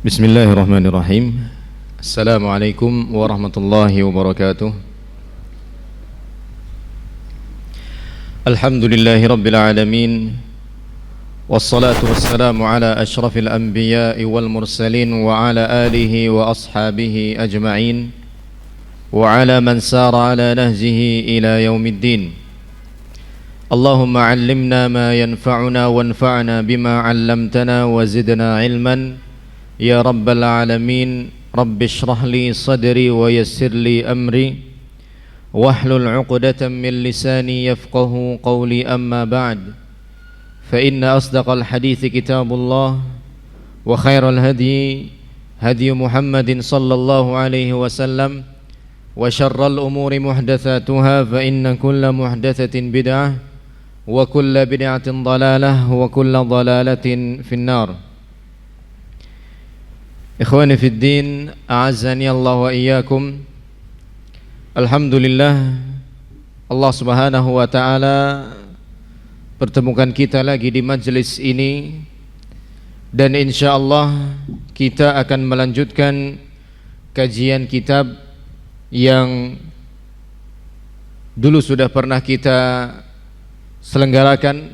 Bismillahirrahmanirrahim. Assalamualaikum warahmatullahi wabarakatuh. Alhamdulillahi rabbil alamin. Wassalatu wassalamu ala ashrafil anbiya'i wal mursalin wa ala alihi wa ashabihi ajma'in wa ala man sara ala nahjihi ila yaumiddin. Allahumma 'allimna ma yanfa'una wanfa'na bima 'allamtana wa zidna 'ilman. Ya Rabbal Alamin, Rabbi shrah li sadri wa yassir li amri wahlul 'uqdatan min lisani yafqahu qawli, amma ba'd. Fa inna asdaqal hadithi kitabullah wa khairal hadi hadi Muhammadin sallallahu alaihi wasallam wa syarral umuri muhdatsatuha fa inna kulla muhdatsatin bid'ah wa kulla bid'atin dhalalah wa kulla dhalalatin finnar. Ikhwani fid din, a'azzani Allah wa iyyakum. Alhamdulillah, Allah Subhanahu wa taala pertemukan kita lagi di majelis ini, dan insyaallah kita akan melanjutkan kajian kitab yang dulu sudah pernah kita selenggarakan,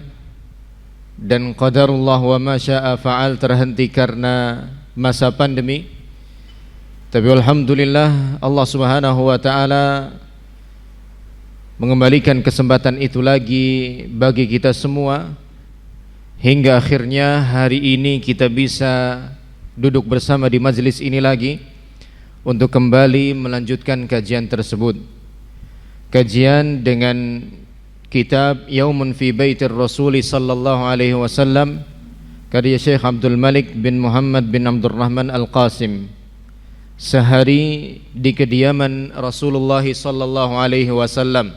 dan qadarullah wa ma syaa fa'al terhenti karena masa pandemi. Tapi alhamdulillah Allah Subhanahu wa taala mengembalikan kesempatan itu lagi bagi kita semua, hingga akhirnya hari ini kita bisa duduk bersama di majelis ini lagi untuk kembali melanjutkan kajian tersebut. Kajian dengan kitab Yaumun fi Baitir Rasul sallallahu alaihi wasallam karya Syekh Abdul Malik bin Muhammad bin Abdurrahman Al-Qasim. Sehari di kediaman Rasulullah sallallahu alaihi wasallam.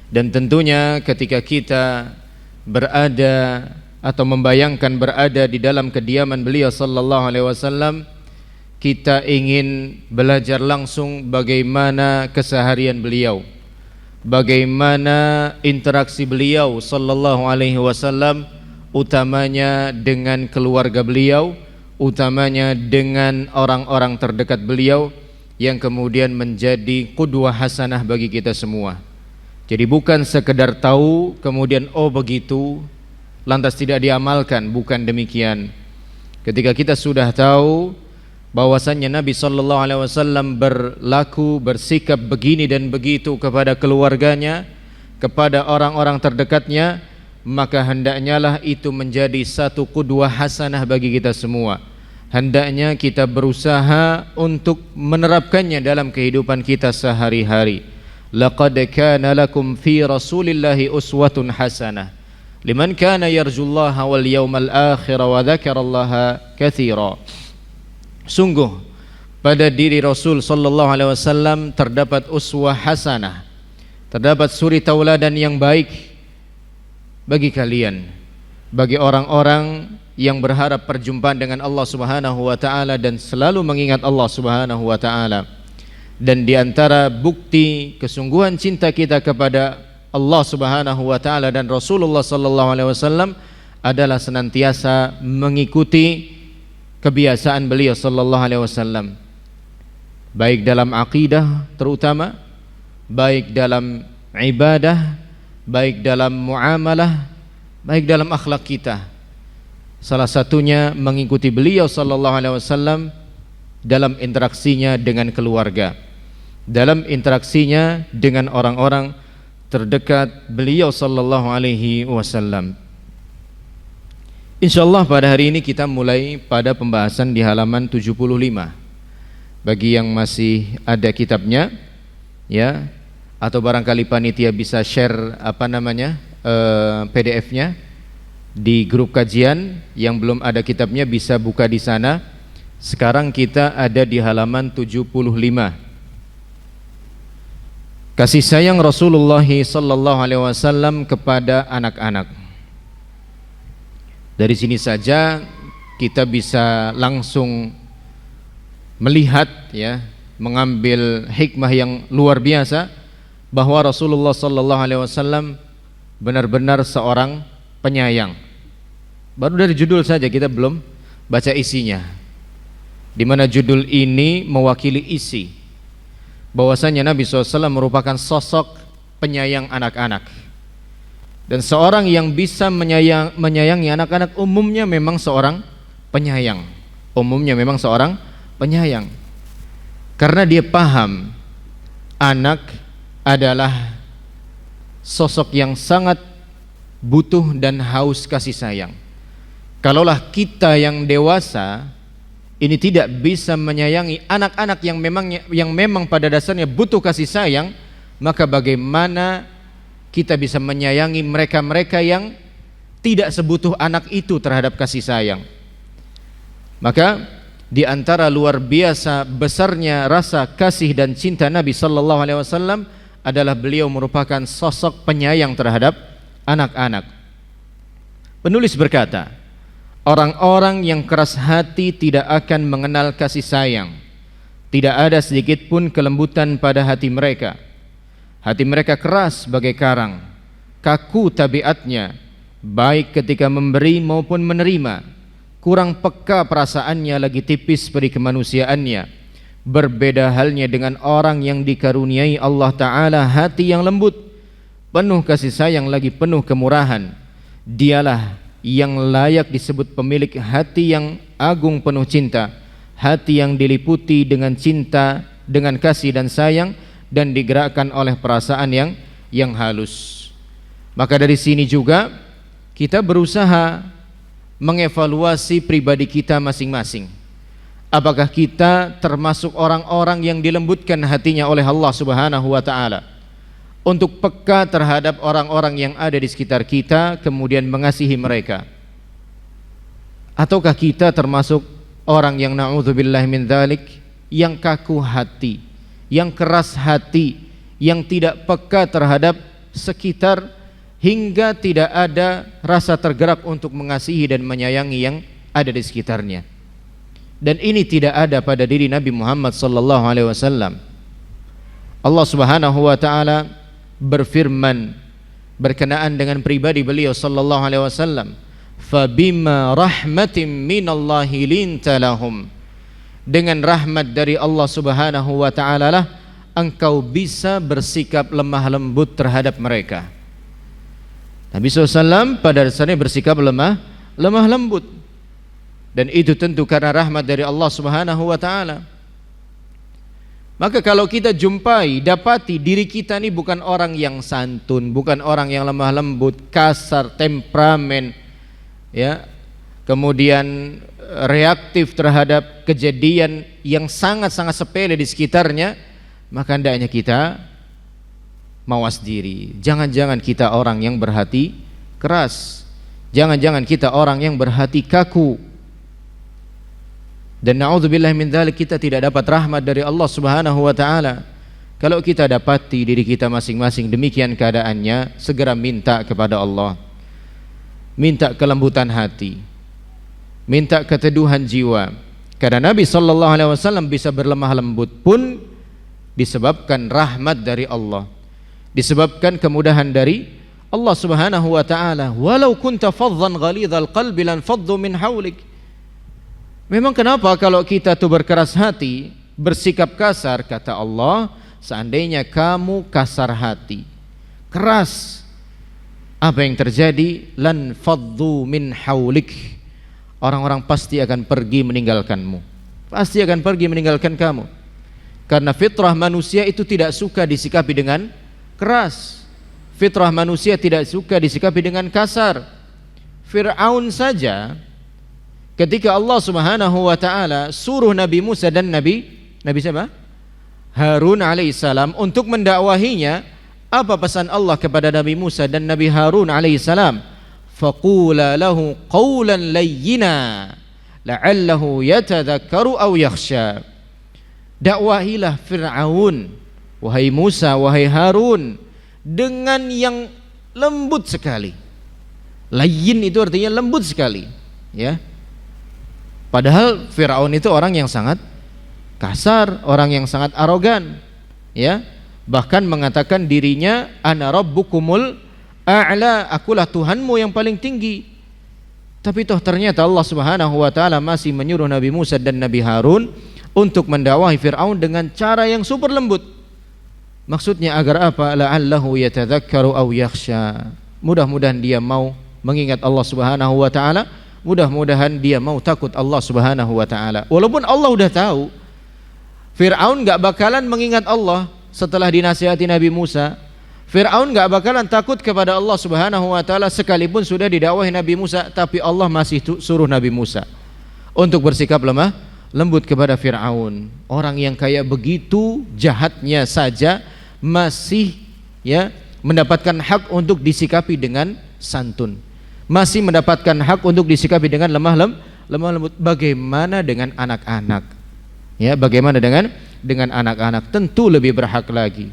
Dan tentunya ketika kita berada atau membayangkan berada di dalam kediaman beliau sallallahu alaihi wasallam, kita ingin belajar langsung bagaimana keseharian beliau, bagaimana interaksi beliau sallallahu alaihi wasallam, utamanya dengan keluarga beliau, utamanya dengan orang-orang terdekat beliau, yang kemudian menjadi qudwah hasanah bagi kita semua. Jadi bukan sekedar tahu kemudian oh begitu lantas tidak diamalkan, bukan demikian. Ketika kita sudah tahu bahwasannya Nabi sallallahu alaihi wasallam berlaku, bersikap begini dan begitu kepada keluarganya, kepada orang-orang terdekatnya, maka hendaknya lah itu menjadi satu qudwah hasanah bagi kita semua. Hendaknya kita berusaha untuk menerapkannya dalam kehidupan kita sehari-hari. Laqad kana lakum fi Rasulillahi uswatun hasanah liman kana yarjullaha wal yawmal akhir wa dzakarallaha katsira. Sungguh pada diri Rasul sallallahu alaihi wasallam terdapat uswah hasanah, terdapat suri tauladan yang baik bagi kalian, bagi orang-orang yang berharap perjumpaan dengan Allah Subhanahu wa taala dan selalu mengingat Allah Subhanahu wa taala. Dan di antara bukti kesungguhan cinta kita kepada Allah Subhanahu wa taala dan Rasulullah sallallahu alaihi wasallam adalah senantiasa mengikuti kebiasaan beliau sallallahu alaihi wasallam, baik dalam akidah terutama, baik dalam ibadah, baik dalam muamalah, baik dalam akhlak kita. Salah satunya mengikuti beliau sallallahu alaihi wasallam dalam interaksinya dengan keluarga, dalam interaksinya dengan orang-orang terdekat beliau sallallahu alaihi wasallam. Insyaallah pada hari ini kita mulai pada pembahasan di halaman 75. Bagi yang masih ada kitabnya, ya, atau barangkali panitia bisa share PDF-nya di grup kajian. Yang belum ada kitabnya bisa buka di sana. Sekarang kita ada di halaman 75. Kasih sayang Rasulullah sallallahu alaihi wasallam kepada anak-anak. Dari sini saja kita bisa langsung melihat, ya, mengambil hikmah yang luar biasa bahwa Rasulullah sallallahu alaihi wasallam benar-benar seorang penyayang. Baru dari judul saja kita belum baca isinya. di mana judul ini mewakili isi bahwasanya Nabi SAW merupakan sosok penyayang anak-anak, dan seorang yang bisa menyayangi anak-anak umumnya memang seorang penyayang, karena dia paham anak adalah sosok yang sangat butuh dan haus kasih sayang. Kalaulah kita yang dewasa ini tidak bisa menyayangi anak-anak yang memang pada dasarnya butuh kasih sayang, maka bagaimana kita bisa menyayangi mereka-mereka yang tidak sebutuh anak itu terhadap kasih sayang? Maka di antara luar biasa besarnya rasa kasih dan cinta Nabi sallallahu alaihi wasallam adalah beliau merupakan sosok penyayang terhadap anak-anak. Penulis berkata, orang-orang yang keras hati tidak akan mengenal kasih sayang. Tidak ada sedikit pun kelembutan pada hati mereka. Hati mereka keras bagai karang, kaku tabiatnya, baik ketika memberi maupun menerima. Kurang peka perasaannya, lagi tipis peri kemanusiaannya. Berbeda halnya dengan orang yang dikaruniai Allah Ta'ala hati yang lembut, penuh kasih sayang lagi penuh kemurahan. Dialah yang layak disebut pemilik hati yang agung penuh cinta, hati yang diliputi dengan cinta, dengan kasih dan sayang, dan digerakkan oleh perasaan yang halus. Maka dari sini juga kita berusaha mengevaluasi pribadi kita masing-masing. Apakah kita termasuk orang-orang yang dilembutkan hatinya oleh Allah Subhanahu wa Ta'ala untuk peka terhadap orang-orang yang ada di sekitar kita, kemudian mengasihi mereka? Ataukah kita termasuk orang yang na'udzubillahi min dzalik, yang kaku hati, yang keras hati, yang tidak peka terhadap sekitar, hingga tidak ada rasa tergerak untuk mengasihi dan menyayangi yang ada di sekitarnya? Dan ini tidak ada pada diri Nabi Muhammad sallallahu alaihi wasallam. Allah Subhanahu wa Ta'ala berfirman berkenaan dengan pribadi beliau sallallahu alaihi wasallam, fabima rahmatin minallahi linta lahum, dengan rahmat dari Allah Subhanahu wa Ta'ala lah engkau bisa bersikap lemah lembut terhadap mereka. Nabi SAW pada dasarnya bersikap lemah lembut, dan itu tentu karena rahmat dari Allah Subhanahu wa Ta'ala. Maka kalau kita jumpai, dapati diri kita ini bukan orang yang santun, bukan orang yang lemah lembut, kasar, temperamen, ya, kemudian reaktif terhadap kejadian yang sangat-sangat sepele di sekitarnya, maka hendaknya kita mawas diri. Jangan-jangan kita orang yang berhati keras, jangan-jangan kita orang yang berhati kaku. Dan na'udzubillah min dzalik, kita tidak dapat rahmat dari Allah Subhanahu wa Ta'ala. Kalau kita dapati diri kita masing-masing demikian keadaannya, segera minta kepada Allah, minta kelembutan hati, minta keteduhan jiwa. Karena Nabi sallallahu alaihi wasallam bisa berlemah lembut pun disebabkan rahmat dari Allah, disebabkan kemudahan dari Allah Subhanahu wa Ta'ala. Walau kunta faddan ghalidhal qalbi lan faddu min hawlik. Memang kenapa kalau kita tuh berkeras hati, bersikap kasar, kata Allah, seandainya kamu kasar hati, keras, apa yang terjadi? Lan faddu min haulik, orang-orang pasti akan pergi meninggalkanmu, pasti akan pergi meninggalkan kamu. Karena fitrah manusia itu tidak suka disikapi dengan keras, fitrah manusia tidak suka disikapi dengan kasar. Fir'aun saja ketika Allah Subhanahu wa Ta'ala suruh Nabi Musa dan Nabi siapa? Harun alaihissalam untuk mendakwahinya, apa pesan Allah kepada Nabi Musa dan Nabi Harun alaihissalam? Faqula lahu qawlan layyina la'allahu yatadhakkaru aw yakhsha. Dakwahilah Fir'aun, wahai Musa, wahai Harun, dengan yang lembut sekali. Layyin itu artinya lembut sekali, ya. Padahal Fir'aun itu orang yang sangat kasar, orang yang sangat arogan, ya. Bahkan mengatakan dirinya ana rabbukumul a'la, akulah Tuhanmu yang paling tinggi. Tapi toh ternyata Allah Subhanahu wa taala masih menyuruh Nabi Musa dan Nabi Harun untuk mendakwahi Fir'aun dengan cara yang super lembut. Maksudnya agar apa? La'allahu yatadzakkaru aw yakhsha. Mudah-mudahan dia mau mengingat Allah Subhanahu wa taala, mudah-mudahan dia mau takut Allah Subhanahu wa taala. Walaupun Allah udah tahu Fir'aun enggak bakalan mengingat Allah setelah dinasihati Nabi Musa. Fir'aun enggak bakalan takut kepada Allah Subhanahu wa taala sekalipun sudah didakwahi Nabi Musa, tapi Allah masih suruh Nabi Musa untuk bersikap lemah lembut kepada Fir'aun. Orang yang kayak begitu jahatnya saja masih mendapatkan hak untuk disikapi dengan santun. Masih mendapatkan hak untuk disikapi dengan lemah lembut. Bagaimana dengan anak-anak? Ya, bagaimana dengan anak-anak? Tentu lebih berhak lagi.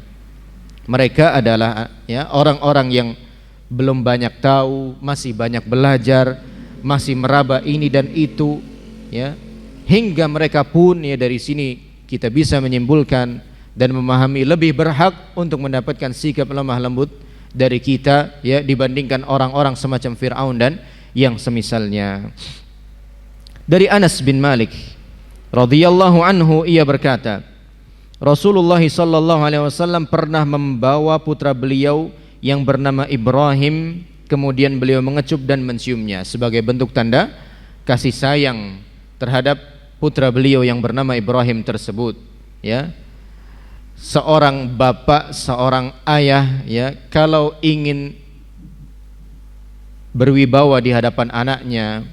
Mereka adalah orang-orang yang belum banyak tahu, masih banyak belajar, masih meraba ini dan itu, hingga mereka pun dari sini kita bisa menyimpulkan dan memahami lebih berhak untuk mendapatkan sikap lemah lembut dari kita dibandingkan orang-orang semacam Fir'aun dan yang semisalnya. Dari Anas bin Malik radhiyallahu anhu, ia berkata, Rasulullah sallallahu alaihi wasallam pernah membawa putra beliau yang bernama Ibrahim, kemudian beliau mengecup dan menciumnya sebagai bentuk tanda kasih sayang terhadap putra beliau yang bernama Ibrahim tersebut. Seorang bapak, seorang ayah, kalau ingin berwibawa di hadapan anaknya,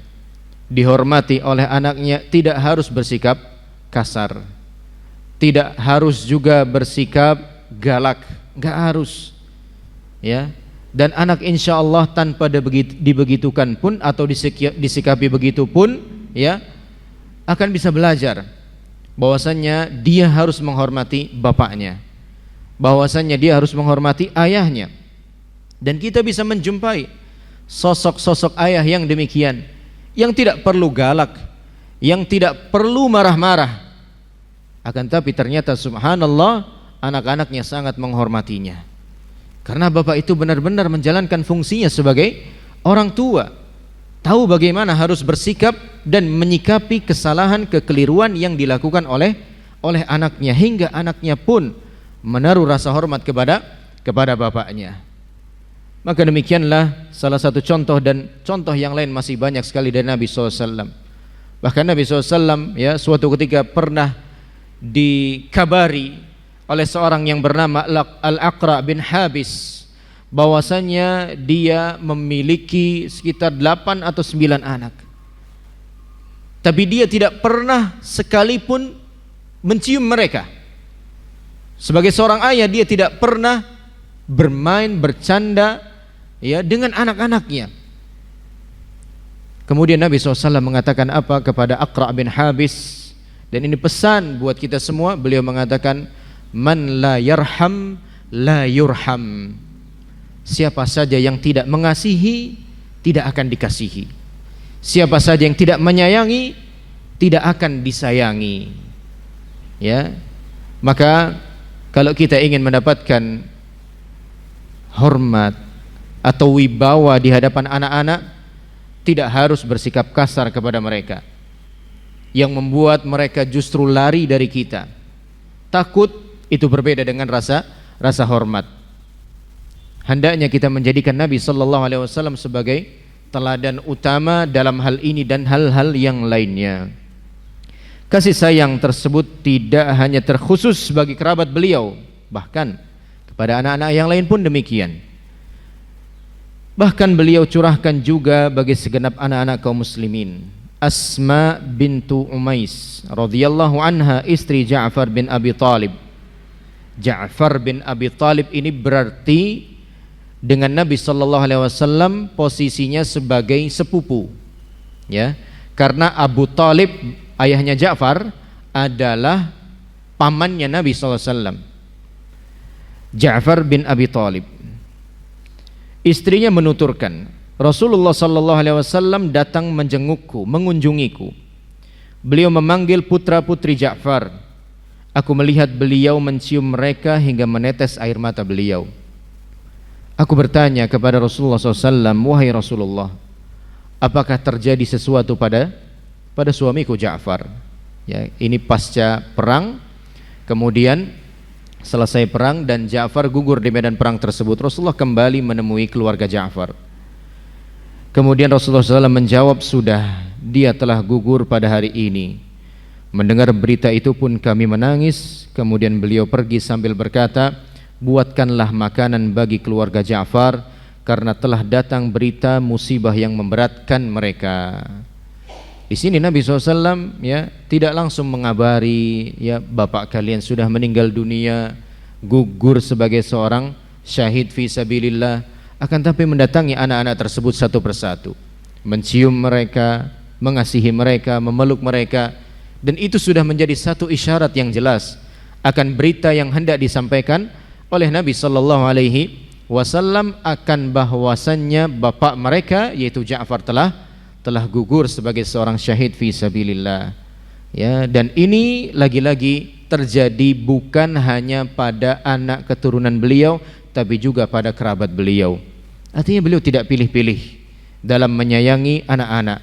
dihormati oleh anaknya, tidak harus bersikap kasar, tidak harus juga bersikap galak, enggak harus. Dan anak insya Allah tanpa dibegitukan pun atau disikapi begitu pun, akan bisa belajar bahwasannya dia harus menghormati bapaknya, bahwasannya dia harus menghormati ayahnya. Dan kita bisa menjumpai sosok-sosok ayah yang demikian, yang tidak perlu galak, yang tidak perlu marah-marah, akan tapi ternyata subhanallah anak-anaknya sangat menghormatinya, karena bapak itu benar-benar menjalankan fungsinya sebagai orang tua, tahu bagaimana harus bersikap dan menyikapi kesalahan, kekeliruan yang dilakukan oleh anaknya, hingga anaknya pun menaruh rasa hormat kepada bapaknya. Maka demikianlah salah satu contoh, dan contoh yang lain masih banyak sekali dari Nabi SAW. Bahkan Nabi SAW suatu ketika pernah dikabari oleh seorang yang bernama Al-Aqra bin Habis, bahwasanya dia memiliki sekitar 8 atau 9 anak, tapi dia tidak pernah sekalipun mencium mereka. Sebagai seorang ayah, dia tidak pernah bermain, bercanda dengan anak-anaknya. Kemudian Nabi SAW mengatakan apa kepada Aqra bin Habis, dan ini pesan buat kita semua. Beliau mengatakan, man la yarham la yurham. Siapa saja yang tidak mengasihi, tidak akan dikasihi. Siapa saja yang tidak menyayangi, tidak akan disayangi. Maka kalau kita ingin mendapatkan hormat atau wibawa di hadapan anak-anak, tidak harus bersikap kasar kepada mereka yang membuat mereka justru lari dari kita. Takut itu berbeda dengan rasa hormat. Hendaknya kita menjadikan Nabi sallallahu alaihi wasallam sebagai teladan utama dalam hal ini dan hal-hal yang lainnya. Kasih sayang tersebut tidak hanya terkhusus bagi kerabat beliau, bahkan kepada anak-anak yang lain pun demikian. Bahkan beliau curahkan juga bagi segenap anak-anak kaum muslimin. Asma bintu Umais radhiyallahu anha, istri Ja'far bin Abi Talib. Ja'far bin Abi Talib ini berarti dengan Nabi sallallahu alaihi wasallam posisinya sebagai sepupu, karena Abu Talib, ayahnya Ja'far, adalah pamannya Nabi sallallahu alaihi wasallam. Ja'far bin Abi Talib. Istrinya menuturkan, Rasulullah sallallahu alaihi wasallam datang menjengukku, mengunjungiku. Beliau memanggil putra-putri Ja'far. Aku melihat beliau mencium mereka hingga menetes air mata beliau. Aku bertanya kepada Rasulullah SAW, wahai Rasulullah, apakah terjadi sesuatu pada suamiku Ja'far? Ya, ini pasca perang, kemudian selesai perang dan Ja'far gugur di medan perang tersebut. Rasulullah kembali menemui keluarga Ja'far. Kemudian Rasulullah SAW menjawab, sudah, dia telah gugur pada hari ini. Mendengar berita itu pun kami menangis. Kemudian beliau pergi sambil berkata, buatkanlah makanan bagi keluarga Ja'far, karena telah datang berita musibah yang memberatkan mereka. Di sini Nabi SAW ya tidak langsung mengabari ya bapak kalian sudah meninggal dunia, gugur sebagai seorang syahid fi sabilillah, akan tapi mendatangi anak-anak tersebut satu persatu, mencium mereka, mengasihi mereka, memeluk mereka, dan itu sudah menjadi satu isyarat yang jelas akan berita yang hendak disampaikan oleh Nabi sallallahu alaihi wasallam akan bahwasannya bapak mereka yaitu Ja'far telah gugur sebagai seorang syahid fi sabilillah. Ya, dan ini lagi-lagi terjadi bukan hanya pada anak keturunan beliau tapi juga pada kerabat beliau. Artinya beliau tidak pilih-pilih dalam menyayangi anak-anak.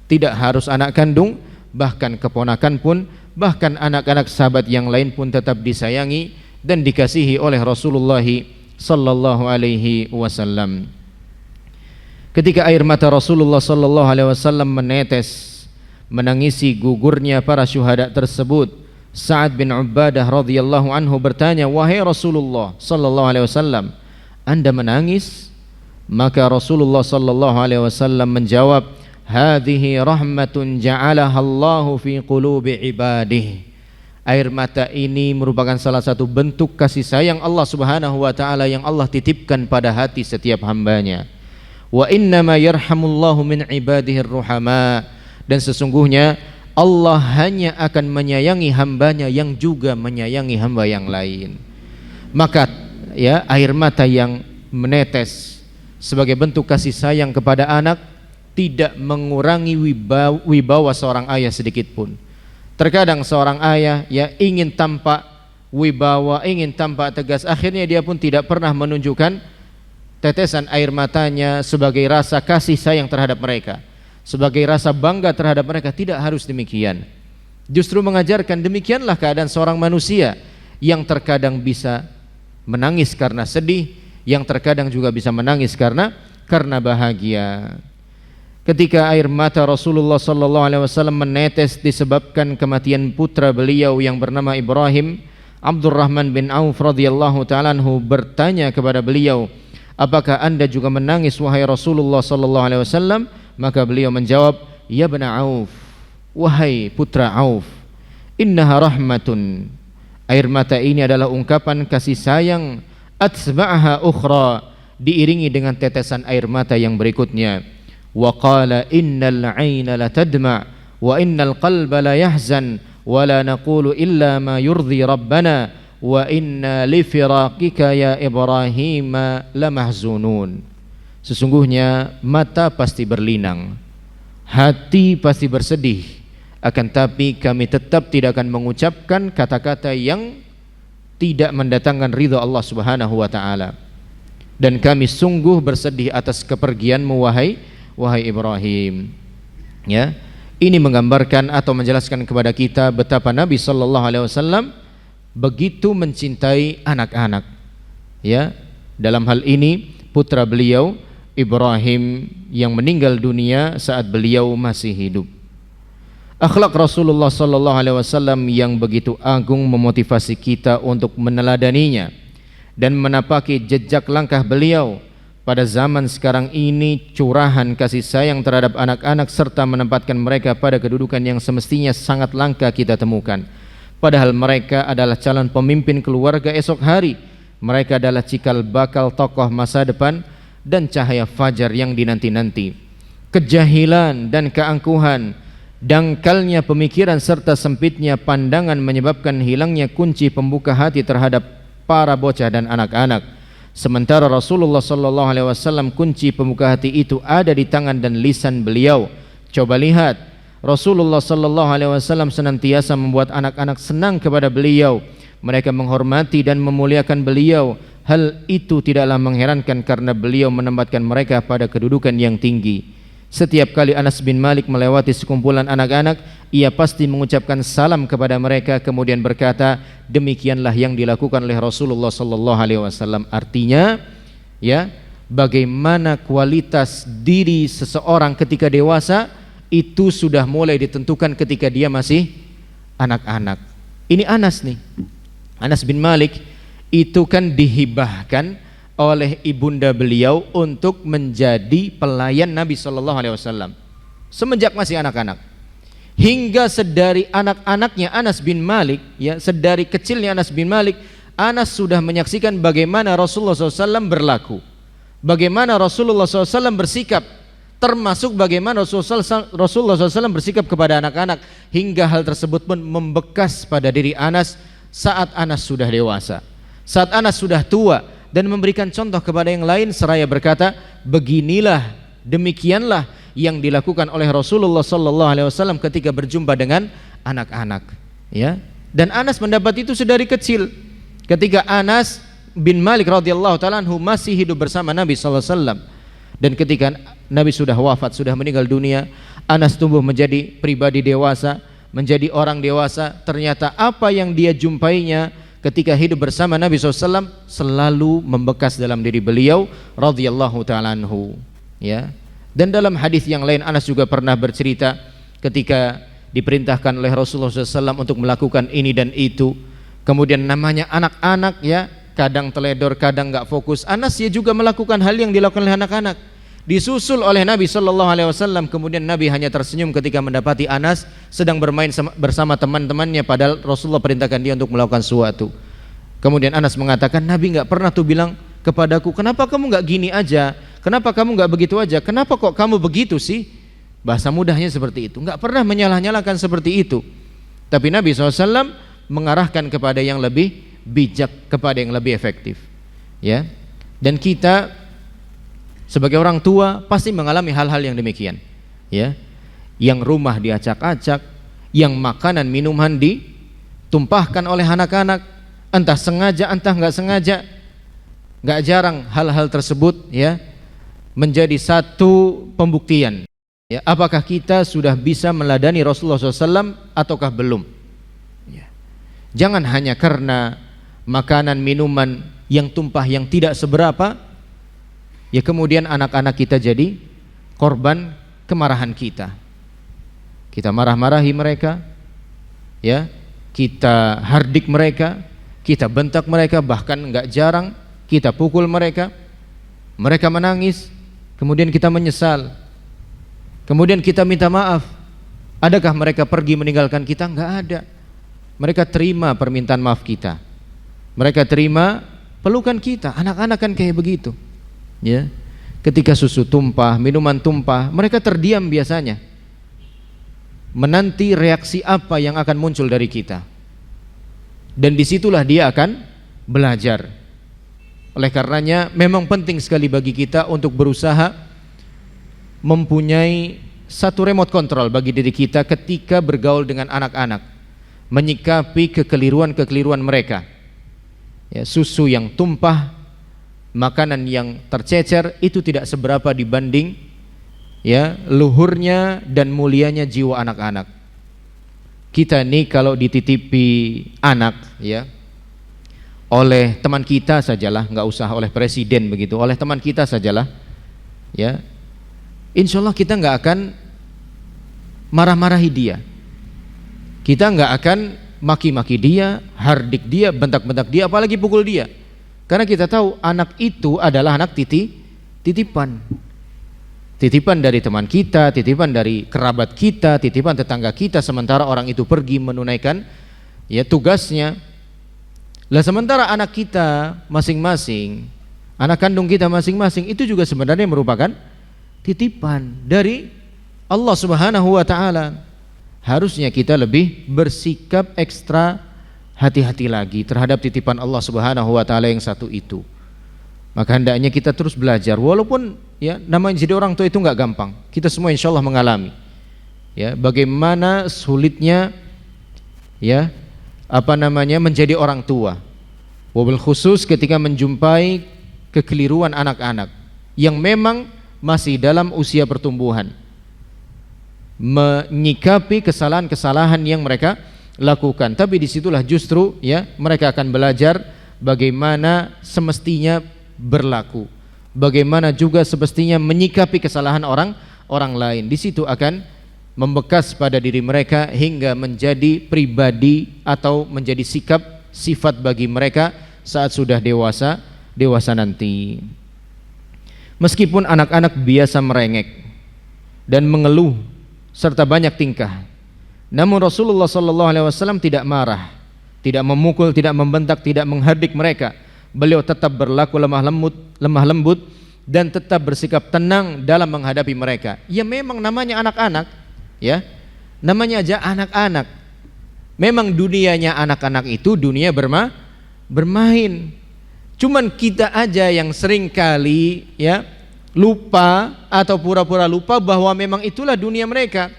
Tidak harus anak kandung, bahkan keponakan pun, bahkan anak-anak sahabat yang lain pun tetap disayangi dan dikasihi oleh Rasulullah sallallahu alaihi wasallam. Ketika air mata Rasulullah sallallahu alaihi wasallam menetes menangisi gugurnya para syuhada tersebut, Sa'ad bin Ubadah radhiyallahu anhu bertanya, wahai Rasulullah sallallahu alaihi wasallam, Anda menangis? Maka Rasulullah sallallahu alaihi wasallam menjawab, hadhihi rahmatun ja'alaha Allahu fi qulubi ibadihi. Air mata ini merupakan salah satu bentuk kasih sayang Allah Subhanahu wa taala yang Allah titipkan pada hati setiap hambanya. Wa innama yarhamullahu min ibadihi ruhama, dan sesungguhnya Allah hanya akan menyayangi hambanya yang juga menyayangi hamba yang lain. Maka ya air mata yang menetes sebagai bentuk kasih sayang kepada anak tidak mengurangi wibawa seorang ayah sedikit pun. Terkadang seorang ayah ya ingin tampak wibawa, ingin tampak tegas, akhirnya dia pun tidak pernah menunjukkan tetesan air matanya sebagai rasa kasih sayang terhadap mereka, sebagai rasa bangga terhadap mereka. Tidak harus demikian. Justru mengajarkan demikianlah keadaan seorang manusia yang terkadang bisa menangis karena sedih, yang terkadang juga bisa menangis karena bahagia. Ketika air mata Rasulullah sallallahu alaihi wasallam menetes disebabkan kematian putra beliau yang bernama Ibrahim, Abdurrahman bin Auf radhiyallahu ta'ala anhu bertanya kepada beliau, apakah Anda juga menangis wahai Rasulullah sallallahu alaihi wasallam? Maka beliau menjawab, ya bna Auf, wahai putra Auf, innaha rahmatun. Air mata ini adalah ungkapan kasih sayang, atsba'aha ukhra, diiringi dengan tetesan air mata yang berikutnya. Wa qala innal 'aina la tadma' wa innal qalba la yahzan wa la naqulu illa ma yurdi rabbana wa inna li firaqika ya Ibrahim lamahzunun. Sesungguhnya mata pasti berlinang, hati pasti bersedih, akan tapi kami tetap tidak akan mengucapkan kata-kata yang tidak mendatangkan ridha Allah Subhanahu wa taala. Dan kami sungguh bersedih atas kepergianmu wahai Ibrahim. Ya, ini menggambarkan atau menjelaskan kepada kita betapa Nabi sallallahu alaihi wasallam begitu mencintai anak-anak. Ya, dalam hal ini putra beliau Ibrahim yang meninggal dunia saat beliau masih hidup. Akhlak Rasulullah sallallahu alaihi wasallam yang begitu agung memotivasi kita untuk meneladaninya dan menapaki jejak langkah beliau. Pada zaman sekarang ini curahan kasih sayang terhadap anak-anak serta menempatkan mereka pada kedudukan yang semestinya sangat langka kita temukan. Padahal mereka adalah calon pemimpin keluarga esok hari. Mereka adalah cikal bakal tokoh masa depan dan cahaya fajar yang dinanti-nanti. Kejahilan dan keangkuhan, dangkalnya pemikiran serta sempitnya pandangan menyebabkan hilangnya kunci pembuka hati terhadap para bocah dan anak-anak. Sementara Rasulullah sallallahu alaihi wasallam kunci pembuka hati itu ada di tangan dan lisan beliau. Coba lihat, Rasulullah sallallahu alaihi wasallam senantiasa membuat anak-anak senang kepada beliau. Mereka menghormati dan memuliakan beliau. Hal itu tidaklah mengherankan karena beliau menempatkan mereka pada kedudukan yang tinggi. Setiap kali Anas bin Malik melewati sekumpulan anak-anak, ia pasti mengucapkan salam kepada mereka kemudian berkata, demikianlah yang dilakukan oleh Rasulullah sallallahu alaihi wasallam. Artinya, ya, bagaimana kualitas diri seseorang ketika dewasa itu sudah mulai ditentukan ketika dia masih anak-anak. Ini Anas nih. Anas bin Malik itu kan dihibahkan oleh ibunda beliau untuk menjadi pelayan Nabi sallallahu alaihi wasallam semenjak masih anak-anak. Hingga sedari anak-anaknya Anas bin Malik, ya, sedari kecilnya Anas bin Malik, Anas sudah menyaksikan bagaimana Rasulullah SAW berlaku, bagaimana Rasulullah SAW bersikap, termasuk bagaimana Rasulullah SAW bersikap kepada anak-anak, hingga hal tersebut pun membekas pada diri Anas saat Anas sudah dewasa, saat Anas sudah tua, dan memberikan contoh kepada yang lain seraya berkata, beginilah, demikianlah yang dilakukan oleh Rasulullah sallallahu alaihi wasallam ketika berjumpa dengan anak-anak, ya. Dan Anas mendapat itu sedari kecil. Ketika Anas bin Malik radhiyallahu taala anhu masih hidup bersama Nabi sallallahu alaihi wasallam, dan ketika Nabi sudah wafat, sudah meninggal dunia, Anas tumbuh menjadi pribadi dewasa, menjadi orang dewasa. Ternyata apa yang dia jumpainya ketika hidup bersama Nabi SAW selalu membekas dalam diri beliau radhiyallahu ta'ala anhu, ya. Dan dalam hadis yang lain Anas juga pernah bercerita ketika diperintahkan oleh Rasulullah SAW untuk melakukan ini dan itu, kemudian namanya anak-anak, ya, kadang teledor, kadang nggak fokus. Anas ya juga melakukan hal yang dilakukan oleh anak-anak, disusul oleh Nabi sallallahu alaihi wasallam. Kemudian Nabi hanya tersenyum ketika mendapati Anas sedang bermain bersama teman-temannya, padahal Rasulullah perintahkan dia untuk melakukan sesuatu. Kemudian Anas mengatakan, Nabi nggak pernah tuh bilang kepadaku, kenapa kamu nggak gini aja, kenapa kamu nggak begitu aja, kenapa kok kamu begitu sih? Bahasa mudahnya seperti itu, nggak pernah menyalah-nyalahkan seperti itu. Tapi Nabi SAW mengarahkan kepada yang lebih bijak, kepada yang lebih efektif, ya. Dan kita sebagai orang tua pasti mengalami hal-hal yang demikian, ya. Yang rumah diacak-acak, yang makanan minuman ditumpahkan oleh anak-anak, entah sengaja entah nggak sengaja. Nggak jarang hal-hal tersebut, ya, menjadi satu pembuktian, ya, apakah kita sudah bisa meladani Rasulullah SAW ataukah belum, ya. Jangan hanya karena makanan minuman yang tumpah yang tidak seberapa, ya, kemudian anak-anak kita jadi korban kemarahan kita. Kita marah-marahi mereka, ya, kita hardik mereka, kita bentak mereka, bahkan nggak jarang kita pukul mereka. Mereka menangis, kemudian kita menyesal, kemudian kita minta maaf. Adakah mereka pergi meninggalkan kita? Nggak ada. Mereka terima permintaan maaf kita, mereka terima pelukan kita. Anak-anak kan kayak begitu, ya. Ketika susu tumpah, minuman tumpah, mereka terdiam biasanya, menanti reaksi apa yang akan muncul dari kita, dan disitulah dia akan belajar. Oleh karenanya memang penting sekali bagi kita untuk berusaha mempunyai satu remote control bagi diri kita ketika bergaul dengan anak-anak, menyikapi kekeliruan-kekeliruan mereka, ya. Susu yang tumpah, makanan yang tercecer itu tidak seberapa dibanding, ya, luhurnya dan mulianya jiwa anak-anak. Kita nih kalau dititipi anak, ya, oleh teman kita sajalah, nggak usah oleh presiden begitu, oleh teman kita sajalah, ya, insya Allah kita nggak akan marah-marahi dia, kita nggak akan maki-maki dia, hardik dia, bentak-bentak dia, apalagi pukul dia. Karena kita tahu anak itu adalah anak titipan dari teman kita, titipan dari kerabat kita, titipan tetangga kita, sementara orang itu pergi menunaikan, ya, tugasnya. Lah sementara anak kita masing-masing, anak kandung kita masing-masing itu juga sebenarnya merupakan titipan dari Allah Subhanahu wa taala. Harusnya kita lebih bersikap ekstra hati-hati lagi terhadap titipan Allah Subhanahu wa taala yang satu itu. Maka hendaknya kita terus belajar, walaupun, ya, namanya jadi orang tua itu nggak gampang. Kita semua insya Allah mengalami, ya, bagaimana sulitnya, ya, menjadi orang tua, wabil khusus ketika menjumpai kekeliruan anak-anak yang memang masih dalam usia pertumbuhan, menyikapi kesalahan-kesalahan yang mereka lakukan. Tapi disitulah justru ya mereka akan belajar bagaimana semestinya berlaku, bagaimana juga semestinya menyikapi kesalahan orang lain. Di situ akan membekas pada diri mereka hingga menjadi pribadi atau menjadi sikap sifat bagi mereka saat sudah dewasa nanti. Meskipun anak-anak biasa merengek dan mengeluh serta banyak tingkah, namun Rasulullah SAW tidak marah, tidak memukul, tidak membentak, tidak menghardik mereka. Beliau tetap berlaku lemah lembut dan tetap bersikap tenang dalam menghadapi mereka. Ya memang namanya anak-anak, ya namanya aja anak-anak. Memang dunianya anak-anak itu dunia bermain. Cuman kita aja yang sering kali ya lupa atau pura-pura lupa bahwa memang itulah dunia mereka.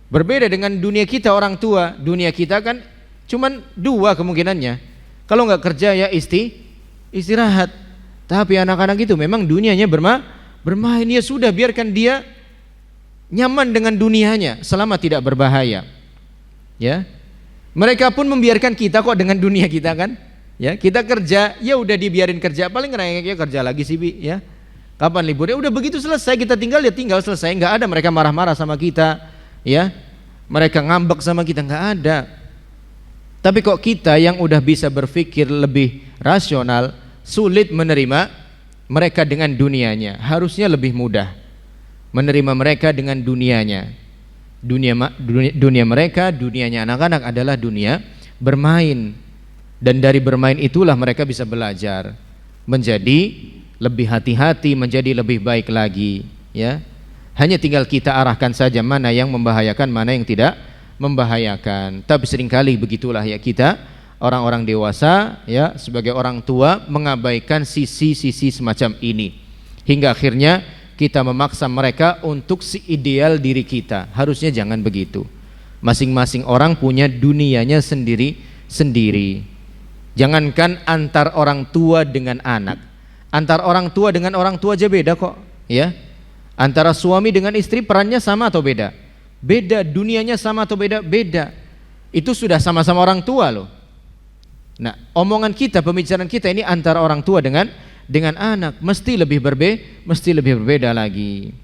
Berbeda dengan dunia kita orang tua. Dunia kita kan cuman dua kemungkinannya. Kalau nggak kerja ya istirahat. Tapi anak-anak itu memang dunianya bermain. Ya sudah, biarkan dia nyaman dengan dunianya selama tidak berbahaya. Ya, mereka pun membiarkan kita kok dengan dunia kita kan. Ya, kita kerja, ya udah dibiarin kerja, paling ngerengeknya kerja lagi sih Bi, ya. Kapan liburnya? Udah begitu selesai kita tinggal ya tinggal selesai, nggak ada mereka marah-marah sama kita, ya. Mereka ngambek sama kita, nggak ada. Tapi kok kita yang udah bisa berpikir lebih rasional, sulit menerima mereka dengan dunianya. Harusnya lebih mudah menerima mereka dengan dunianya. Dunia mereka, dunianya anak-anak adalah dunia bermain. Dan dari bermain itulah mereka bisa belajar menjadi lebih hati-hati, menjadi lebih baik lagi, ya. Hanya tinggal kita arahkan saja mana yang membahayakan, mana yang tidak membahayakan. Tapi seringkali begitulah ya kita orang-orang dewasa ya sebagai orang tua mengabaikan sisi-sisi semacam ini. Hingga akhirnya kita memaksa mereka untuk seideal diri kita. Harusnya jangan begitu. Masing-masing orang punya dunianya sendiri-sendiri. Jangankan antar orang tua dengan anak, antar orang tua dengan orang tua aja beda kok, ya. Antara suami dengan istri perannya sama atau beda? Beda. Dunianya sama atau beda? Beda. Itu sudah sama-sama orang tua loh. Nah, omongan kita, pembicaraan kita ini antara orang tua dengan anak mesti lebih berbeda lagi.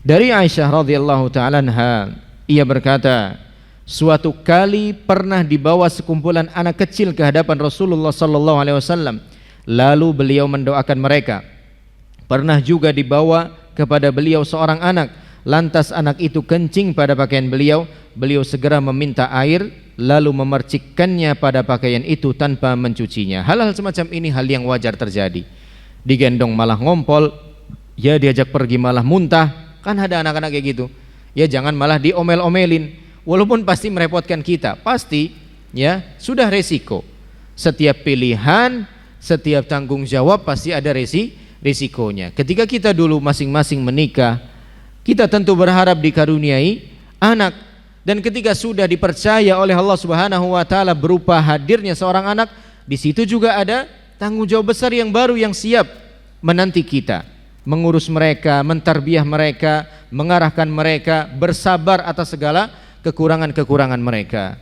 Dari Aisyah radhiyallahu taala anha, ia berkata, suatu kali pernah dibawa sekumpulan anak kecil ke hadapan Rasulullah sallallahu alaihi wasallam, lalu beliau mendoakan mereka. Pernah juga dibawa kepada beliau seorang anak, lantas anak itu kencing pada pakaian beliau, beliau segera meminta air lalu memercikkannya pada pakaian itu tanpa mencucinya. Hal-hal semacam ini hal yang wajar terjadi. Digendong malah ngompol, ya diajak pergi malah muntah, kan ada anak-anak kayak gitu. Ya jangan malah diomel-omelin. Walaupun pasti merepotkan kita, pasti ya sudah resiko. Setiap pilihan, setiap tanggung jawab pasti ada resikonya. Ketika kita dulu masing-masing menikah, kita tentu berharap dikaruniai anak, dan ketika sudah dipercaya oleh Allah Subhanahu wa taala berupa hadirnya seorang anak, di situ juga ada tanggung jawab besar yang baru yang siap menanti kita. Mengurus mereka, mentarbiah mereka, mengarahkan mereka, bersabar atas segala kekurangan-kekurangan mereka.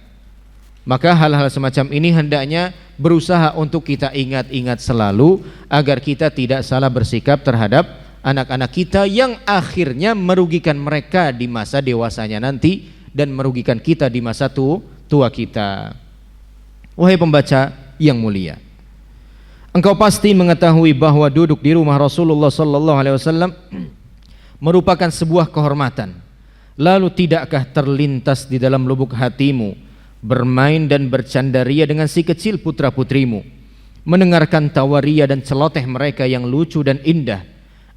Maka hal-hal semacam ini hendaknya berusaha untuk kita ingat-ingat selalu agar kita tidak salah bersikap terhadap anak-anak kita yang akhirnya merugikan mereka di masa dewasanya nanti dan merugikan kita di masa tua kita. Wahai pembaca yang mulia, engkau pasti mengetahui bahwa duduk di rumah Rasulullah sallallahu alaihi wasallam merupakan sebuah kehormatan. Lalu tidakkah terlintas di dalam lubuk hatimu bermain dan bercandaria dengan si kecil putra-putrimu, mendengarkan tawaria dan celoteh mereka yang lucu dan indah?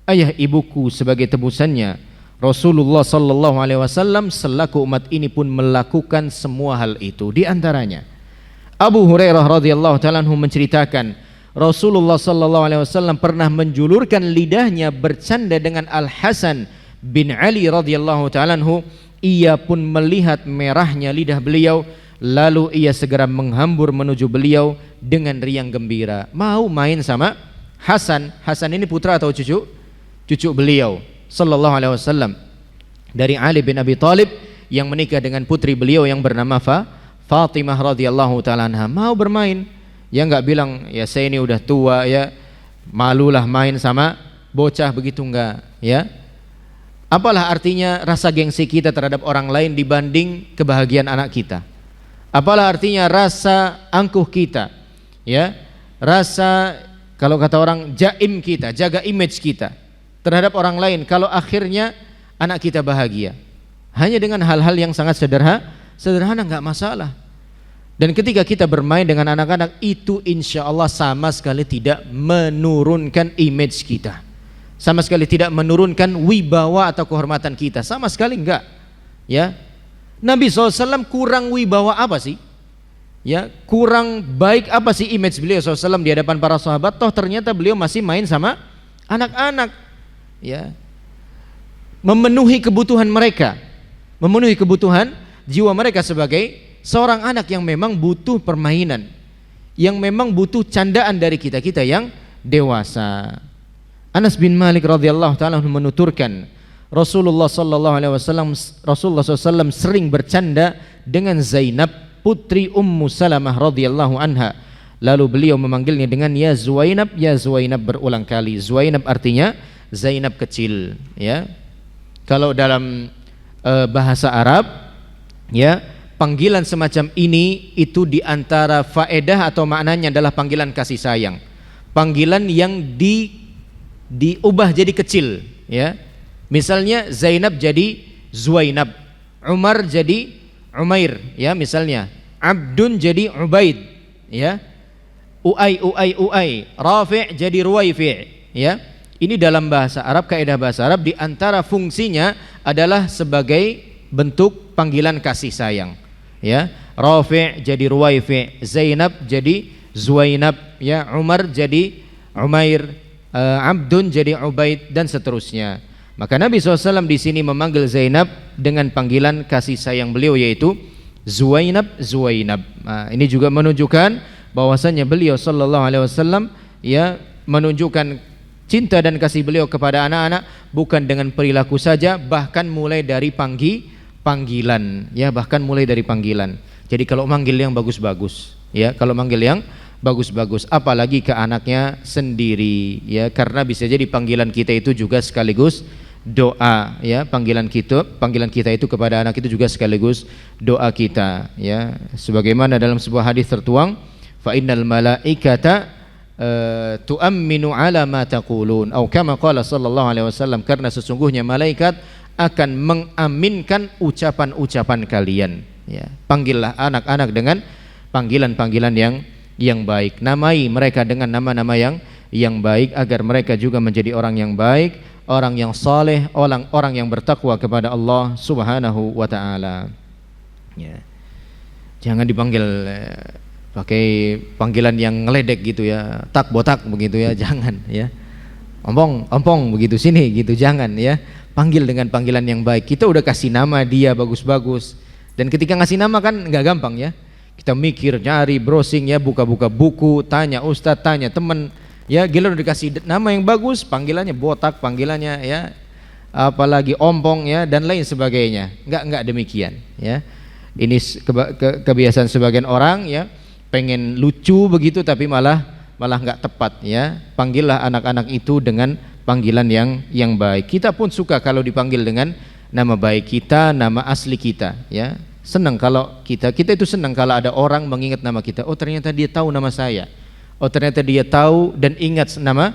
Ayah ibuku sebagai tebusannya, Rasulullah sallallahu alaihi wasallam selaku umat ini pun melakukan semua hal itu. Di antaranya Abu Hurairah radhiyallahu taala anhu menceritakan, Rasulullah sallallahu alaihi wasallam pernah menjulurkan lidahnya bercanda dengan Al Hasan bin Ali radhiyallahu taala anhu. Ia pun melihat merahnya lidah beliau, lalu ia segera menghambur menuju beliau dengan riang gembira, mau main sama Hasan. Hasan ini putra atau cucu beliau, sallallahu alaihi wasallam dari Ali bin Abi Thalib yang menikah dengan putri beliau yang bernama Fatimah radhiyallahu taala anha. Mau bermain, ya enggak bilang ya saya ini udah tua ya, malulah main sama bocah, begitu enggak, ya. Apalah artinya rasa gengsi kita terhadap orang lain dibanding kebahagiaan anak kita? Apalah artinya rasa angkuh kita, ya, rasa kalau kata orang jaim kita, jaga image kita terhadap orang lain kalau akhirnya anak kita bahagia hanya dengan hal-hal yang sangat sederhana nggak masalah. Dan ketika kita bermain dengan anak-anak itu insya Allah sama sekali tidak menurunkan image kita, sama sekali tidak menurunkan wibawa atau kehormatan kita, sama sekali enggak, ya. Nabi SAW kurang wibawa apa sih? Ya, kurang baik apa sih image beliau SAW di hadapan para sahabat? Toh ternyata beliau masih main sama anak-anak, ya, memenuhi kebutuhan mereka, memenuhi kebutuhan jiwa mereka sebagai seorang anak yang memang butuh permainan, yang memang butuh candaan dari kita yang dewasa. Anas bin Malik radhiyallahu taala menuturkan, Rasulullah SAW sering bercanda dengan Zainab putri Ummu Salamah radhiyallahu anha. Lalu beliau memanggilnya dengan ya Zuwainab berulang kali. Zuwainab artinya Zainab kecil, ya. Kalau dalam bahasa Arab, ya, panggilan semacam ini itu diantara faedah atau maknanya adalah panggilan kasih sayang, panggilan yang diubah jadi kecil, ya. Misalnya Zainab jadi Zuwainab, Umar jadi Umair, ya, misalnya Abdun jadi Ubaid, ya, Uai, Rafi' jadi Ruwaifi', ya. Ini dalam bahasa Arab, kaidah bahasa Arab, di antara fungsinya adalah sebagai bentuk panggilan kasih sayang, ya. Rafi' jadi Ruwaifi', Zainab jadi Zuwainab, ya, Umar jadi Umair, Abdun jadi Ubaid, dan seterusnya. Maka Nabi SAW di sini memanggil Zainab dengan panggilan kasih sayang beliau, yaitu Zuwainab. Nah, ini juga menunjukkan bahwasanya beliau Sallallahu Alaihi Wasallam, ya, menunjukkan cinta dan kasih beliau kepada anak-anak bukan dengan perilaku saja, bahkan mulai dari panggilan, ya, bahkan mulai dari panggilan. Jadi kalau manggil yang bagus-bagus, ya, kalau manggil yang bagus-bagus, apalagi ke anaknya sendiri, ya, karena bisa jadi panggilan kita itu juga sekaligus doa, ya, panggilan kita itu kepada anak itu juga sekaligus doa kita, ya, sebagaimana dalam sebuah hadis tertuang, fa innal malaikata tu'amminu ala ma taqulun, atau kama qala sallallahu alaihi wasallam, karena sesungguhnya malaikat akan mengaminkan ucapan-ucapan kalian, ya. Panggillah anak-anak dengan panggilan-panggilan yang baik, namai mereka dengan nama-nama yang baik agar mereka juga menjadi orang yang baik, orang yang saleh, orang yang bertakwa kepada Allah Subhanahu wa taala. Ya. Jangan dipanggil pakai panggilan yang ngeledek gitu, ya. Tak botak begitu, ya, jangan, ya. Ompong begitu, sini gitu, jangan, ya. Panggil dengan panggilan yang baik. Kita udah kasih nama dia bagus-bagus. Dan ketika ngasih nama kan enggak gampang, ya. Kita mikir, nyari, browsing, ya, buka-buka buku, tanya ustadz, tanya teman, ya, gila udah dikasih nama yang bagus, panggilannya botak, panggilannya, ya, apalagi ompong, ya, dan lain sebagainya. Enggak demikian, ya. Ini kebiasaan sebagian orang, ya, pengen lucu begitu tapi malah enggak tepat, ya. Panggillah anak-anak itu dengan panggilan yang baik. Kita pun suka kalau dipanggil dengan nama baik kita, nama asli kita, ya. Senang kalau kita itu senang kalau ada orang mengingat nama kita. Oh, ternyata dia tahu nama saya. Oh, ternyata dia tahu dan ingat nama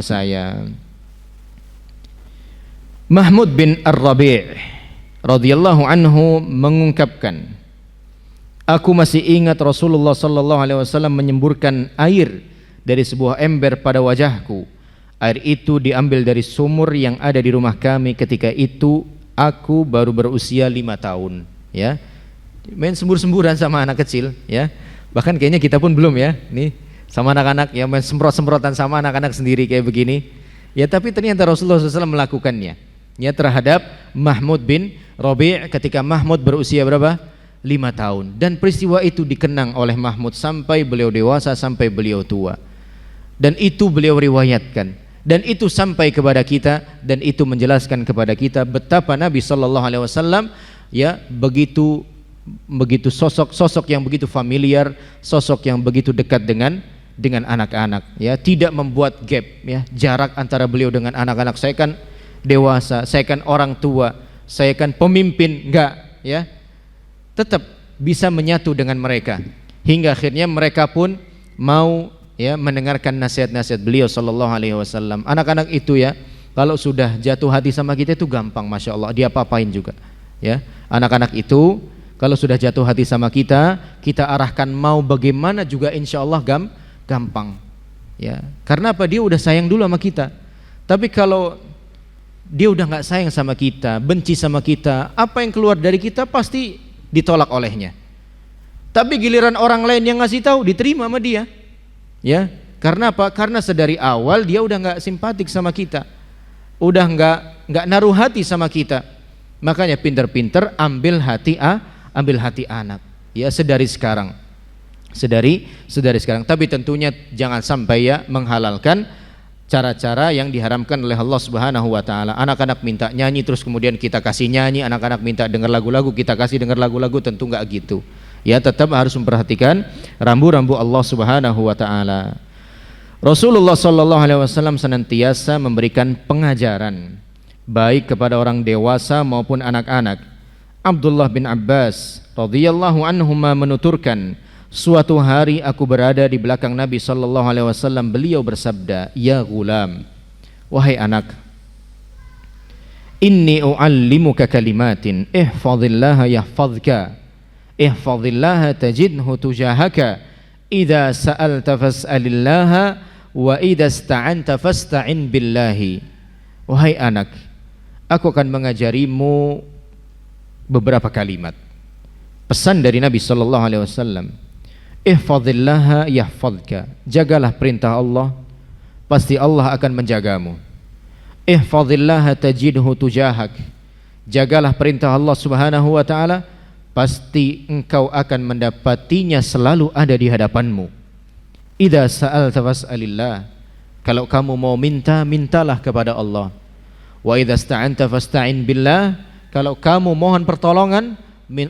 saya. Mahmud bin Ar-Rabi' radhiyallahu anhu mengungkapkan, aku masih ingat Rasulullah sallallahu alaihi wasallam menyemburkan air dari sebuah ember pada wajahku. Air itu diambil dari sumur yang ada di rumah kami. Ketika itu aku baru berusia 5 tahun, ya. Main sembur-semburan sama anak kecil, ya. Bahkan kayaknya kita pun belum, ya. Nih sama anak-anak, ya, main semprot-semprotan sama anak-anak sendiri kayak begini. Ya, tapi ternyata Rasulullah SAW melakukannya, ya, terhadap Mahmud bin Rabi' ketika Mahmud berusia berapa? 5 tahun. Dan peristiwa itu dikenang oleh Mahmud sampai beliau dewasa, sampai beliau tua. Dan itu beliau riwayatkan. Dan itu sampai kepada kita, dan itu menjelaskan kepada kita betapa Nabi sallallahu alaihi wasallam ya begitu sosok yang begitu familiar, sosok yang begitu dekat dengan anak-anak, ya, tidak membuat gap, ya, jarak antara beliau dengan anak-anak. Saya kan dewasa, saya kan orang tua, saya kan pemimpin, enggak, ya. Tetap bisa menyatu dengan mereka hingga akhirnya mereka pun mau, ya, mendengarkan nasihat-nasihat beliau sallallahu alaihi wasallam. Anak-anak itu, ya, kalau sudah jatuh hati sama kita itu gampang, masya Allah, dia apa-apain juga, ya. Anak-anak itu kalau sudah jatuh hati sama kita arahkan mau bagaimana juga insya Allah gampang, ya. Karena apa? Dia udah sayang dulu sama kita. Tapi kalau dia udah nggak sayang sama kita, benci sama kita, apa yang keluar dari kita pasti ditolak olehnya. Tapi giliran orang lain yang ngasih tahu, diterima sama dia, ya. Karena apa? Karena sedari awal dia udah nggak simpatik sama kita, udah nggak naruh hati sama kita. Makanya pinter-pinter ambil hati anak, ya, sedari sekarang. Tapi tentunya jangan sampai, ya, menghalalkan cara-cara yang diharamkan oleh Allah Subhanahu wa taala. Anak-anak minta nyanyi terus kemudian kita kasih nyanyi, anak-anak minta dengar lagu-lagu kita kasih dengar lagu-lagu, tentu enggak gitu. Ya, tetap harus memperhatikan rambu-rambu Allah Subhanahu wa taala. Rasulullah sallallahu alaihi wasallam senantiasa memberikan pengajaran baik kepada orang dewasa maupun anak-anak. Abdullah bin Abbas radhiyallahu anhuma menuturkan, suatu hari aku berada di belakang Nabi sallallahu alaihi wasallam, beliau bersabda, "Ya gulam, wahai anak, inni uallimuka kalimatin, ihfazillaha yahfazka, ihfazillaha tajidhu tujahaka, idza sa'alta fas'alillaha wa idza ista'anta fasta'in billahi." Wahai anak, aku akan mengajarimu beberapa kalimat. Pesan dari Nabi sallallahu alaihi wasallam, ihfazillaha yahfazka, jagalah perintah Allah, pasti Allah akan menjagamu. Ihfazillaha tajidhu tujahak, jagalah perintah Allah Subhanahu wa taala, pasti engkau akan mendapatinya selalu ada di hadapanmu. Idza sa'alta fas'alillah, kalau kamu mau minta, mintalah kepada Allah. Wa idza ista'anta fasta'in billah, kalau kamu mohon pertolongan,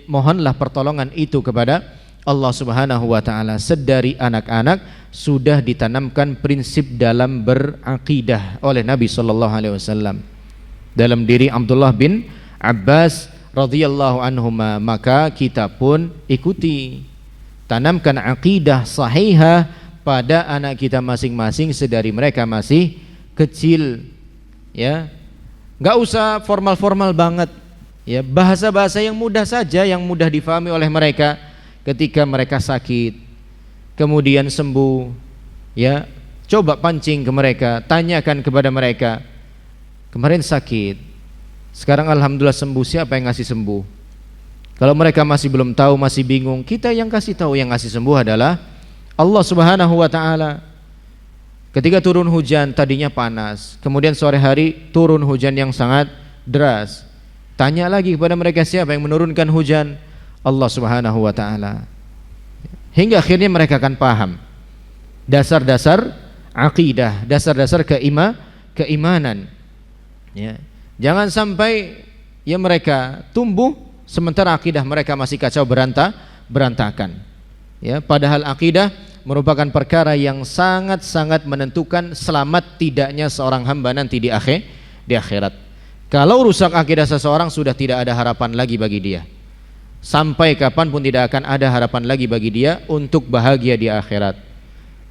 mohonlah pertolongan itu kepada Allah Subhanahu wa taala. Sedari anak-anak sudah ditanamkan prinsip dalam berakidah oleh Nabi sallallahu alaihi wasallam dalam diri Abdullah bin Abbas radhiyallahu anhuma. Maka kita pun ikuti, tanamkan akidah sahihah pada anak kita masing-masing sedari mereka masih kecil, ya. Enggak usah formal-formal banget, ya. Bahasa-bahasa yang mudah saja, yang mudah difahami oleh mereka. Ketika mereka sakit kemudian sembuh, ya, coba pancing ke mereka, tanyakan kepada mereka, kemarin sakit, sekarang alhamdulillah sembuh, siapa yang ngasih sembuh? Kalau mereka masih belum tahu, masih bingung, kita yang kasih tahu, yang ngasih sembuh adalah Allah Subhanahu wa taala. Ketika turun hujan, tadinya panas, kemudian sore hari turun hujan yang sangat deras, tanya lagi kepada mereka, siapa yang menurunkan hujan? Allah Subhanahu wa taala. Hingga akhirnya mereka akan paham dasar-dasar akidah, dasar-dasar keimanan, ya. Jangan sampai, ya, mereka tumbuh sementara akidah mereka masih kacau berantakan, ya. Padahal akidah merupakan perkara yang sangat-sangat menentukan selamat tidaknya seorang hamba nanti di akhirat. Kalau rusak akidah seseorang, sudah tidak ada harapan lagi bagi dia. Sampai kapanpun tidak akan ada harapan lagi bagi dia untuk bahagia di akhirat.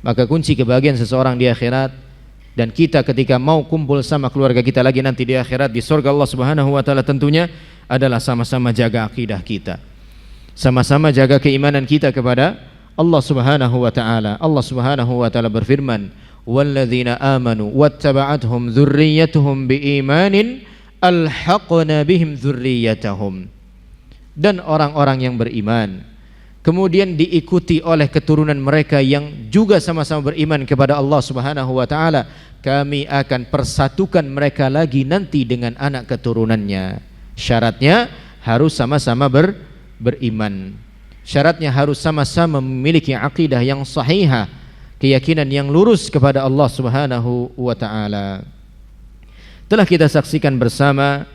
Maka kunci kebahagiaan seseorang di akhirat, dan kita ketika mau kumpul sama keluarga kita lagi nanti di akhirat di surga Allah Subhanahu wa taala, tentunya adalah sama-sama jaga akidah kita, sama-sama jaga keimanan kita kepada Allah Subhanahu wa taala. Allah Subhanahu wa taala berfirman, "Walladzina amanu wattaba'athum dzurriyyatuhum biimanin alhaqna bihim dzurriyyatahum." Dan orang-orang yang beriman kemudian diikuti oleh keturunan mereka yang juga sama-sama beriman kepada Allah Subhanahu wa taala, kami akan persatukan mereka lagi nanti dengan anak keturunannya. Syaratnya harus sama-sama beriman. Syaratnya harus sama-sama memiliki akidah yang sahihah. keyakinan yang lurus kepada Allah Subhanahu wa taala. Telah kita saksikan bersama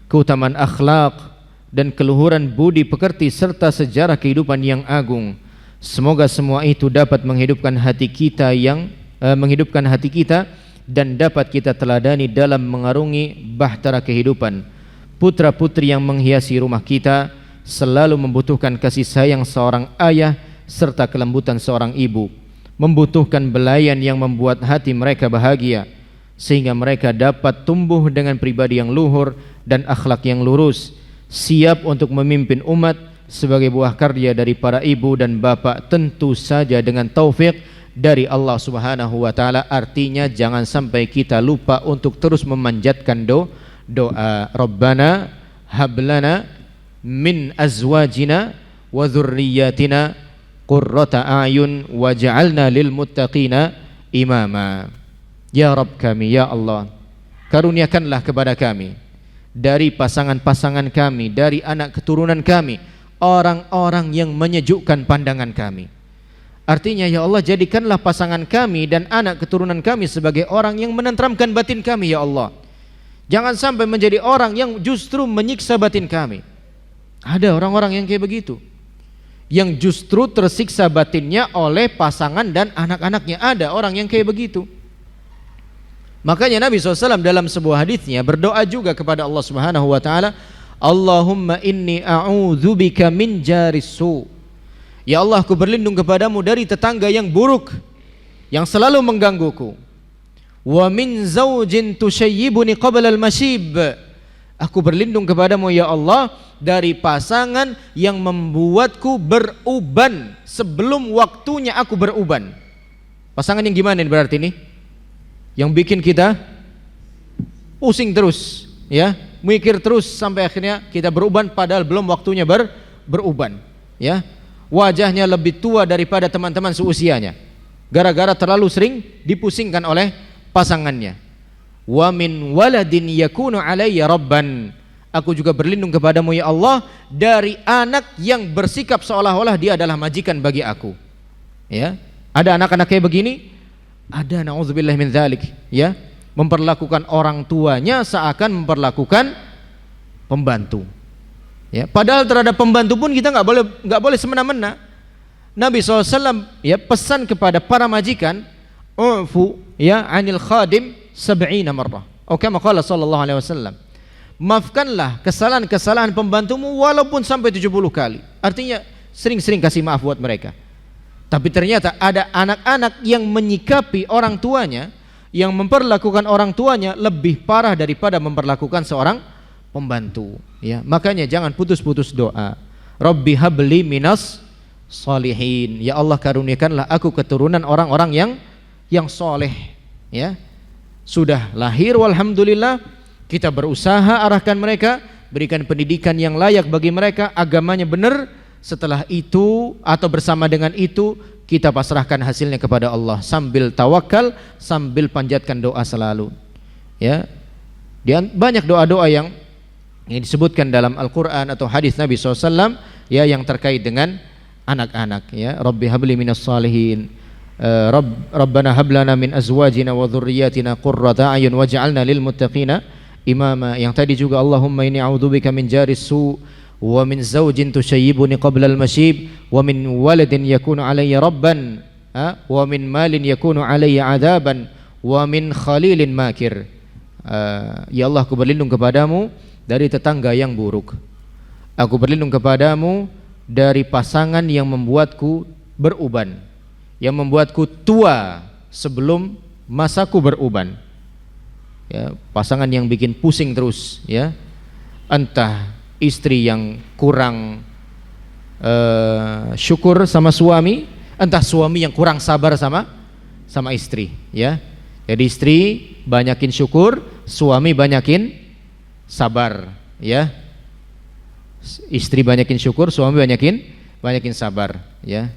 keutamaan akhlak dan keluhuran budi pekerti serta sejarah kehidupan yang agung. Semoga semua itu dapat menghidupkan hati kita dan dapat kita teladani dalam mengarungi bahtera kehidupan. Putra-putri yang menghiasi rumah kita selalu membutuhkan kasih sayang seorang ayah serta kelembutan seorang ibu, membutuhkan belayan yang membuat hati mereka bahagia, sehingga mereka dapat tumbuh dengan pribadi yang luhur dan akhlak yang lurus, siap untuk memimpin umat sebagai buah karya dari para ibu dan bapak, tentu saja dengan taufik dari Allah Subhanahu wa taala. Artinya jangan sampai kita lupa untuk terus memanjatkan doa. Rabbana hablana min azwajina wa dzurriyyatina qurrata a'yun waj'alna lil muttaqina imama. Ya Rabb kami, ya Allah, karuniakanlah kepada kami dari pasangan-pasangan kami, dari anak keturunan kami, orang-orang yang menyejukkan pandangan kami. Artinya ya Allah, jadikanlah pasangan kami dan anak keturunan kami sebagai orang yang menenteramkan batin kami ya Allah. Jangan sampai menjadi orang yang justru menyiksa batin kami. Ada orang-orang yang kayak begitu, yang justru tersiksa batinnya oleh pasangan dan anak-anaknya. Ada orang yang kayak begitu. Makanya Nabi SAW dalam sebuah hadisnya berdoa juga kepada Allah Subhanahu wa taala, Allahumma inni a'udzubika min jaris su. Ya Allah, aku berlindung kepadamu dari tetangga yang buruk yang selalu menggangguku. Wa min zaujin tushayyibuni qabla al-mashib. Aku berlindung kepadamu ya Allah dari pasangan yang membuatku beruban sebelum waktunya aku beruban. Pasangan yang gimana ini berarti ini? Yang bikin kita pusing terus, ya, mikir terus sampai akhirnya kita beruban padahal belum waktunya beruban, ya. Wajahnya lebih tua daripada teman-teman seusianya, gara-gara terlalu sering dipusingkan oleh pasangannya. Wa min waladin yakunu alayya rabban. Aku juga berlindung kepadamu ya Allah dari anak yang bersikap seolah-olah dia adalah majikan bagi aku. Ya, ada anak-anak kayak begini. Ada, na'udzubillah min dzalik, ya, memperlakukan orang tuanya seakan memperlakukan pembantu. Ya, padahal terhadap pembantu pun kita nggak boleh semena-mena. Nabi SAW ya pesan kepada para majikan, ufu ya anil khadim 70 marrah. Kama qala sallallahu alaihi wasallam. Maafkanlah kesalahan-kesalahan pembantumu walaupun sampai 70 kali. Artinya sering-sering kasih maaf buat mereka. Tapi ternyata ada anak-anak yang menyikapi orang tuanya, yang memperlakukan orang tuanya lebih parah daripada memperlakukan seorang pembantu. Ya, makanya jangan putus-putus doa. Rabbi habli minas solihin. Ya Allah, karuniakanlah aku keturunan orang-orang yang soleh. Ya, sudah lahir walhamdulillah, kita berusaha arahkan mereka, berikan pendidikan yang layak bagi mereka, agamanya benar. Setelah itu atau bersama dengan itu kita pasrahkan hasilnya kepada Allah sambil tawakal, sambil panjatkan doa selalu. Ya, banyak doa-doa yang disebutkan dalam Al-Quran atau hadis Nabi SAW, ya, yang terkait dengan anak-anak. Ya, Rabbi habli minas salihin, Rabbana hablana min azwajina wa dhurriyyatina qurrata a'yun waj'alna lil muttaqina imama. Yang tadi juga Allahumma inni a'udzubika min jaris su wa min zaujin tushayyibuni qabla al-mashib wa min waladin yakunu alayya rabban wa min malin yakunu alayya adaban wa min khalilin makir. Ya Allah, aku berlindung kepadamu dari tetangga yang buruk. Aku berlindung kepadamu dari pasangan yang membuatku beruban, yang membuatku tua sebelum masaku beruban. Ya, pasangan yang bikin pusing terus, ya. Entah istri yang kurang syukur sama suami, entah suami yang kurang sabar sama istri, ya. Jadi istri banyakin syukur, suami banyakin sabar, ya. Istri banyakin syukur, suami banyakin sabar, ya.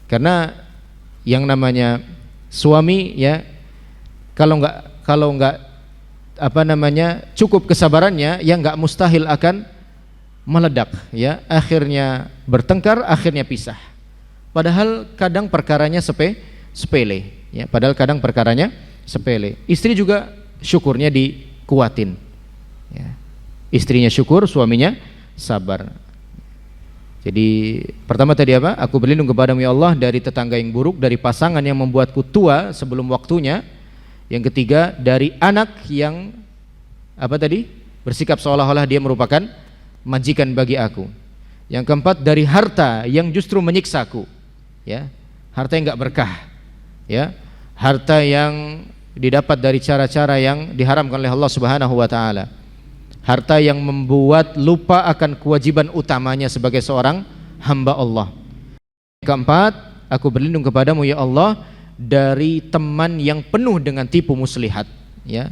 Karena yang namanya suami, ya, kalau enggak cukup kesabarannya, ya enggak mustahil akan meledak, ya, akhirnya bertengkar, akhirnya pisah. Padahal kadang perkaranya sepele, ya, padahal kadang perkaranya sepele. Istri juga syukurnya dikuatin, ya. Istrinya syukur, suaminya sabar. Jadi pertama tadi apa? Aku berlindung kepadamu ya Allah dari tetangga yang buruk, dari pasangan yang membuatku tua sebelum waktunya. Yang ketiga, dari anak yang apa tadi? Bersikap seolah-olah dia merupakan majikan bagi aku. Yang keempat, dari harta yang justru menyiksaku, ya. Harta yang enggak berkah, ya. Harta yang didapat dari cara-cara yang diharamkan oleh Allah Subhanahu wa taala. Harta yang membuat lupa akan kewajiban utamanya sebagai seorang hamba Allah. Keempat, aku berlindung kepadamu ya Allah dari teman yang penuh dengan tipu muslihat, ya.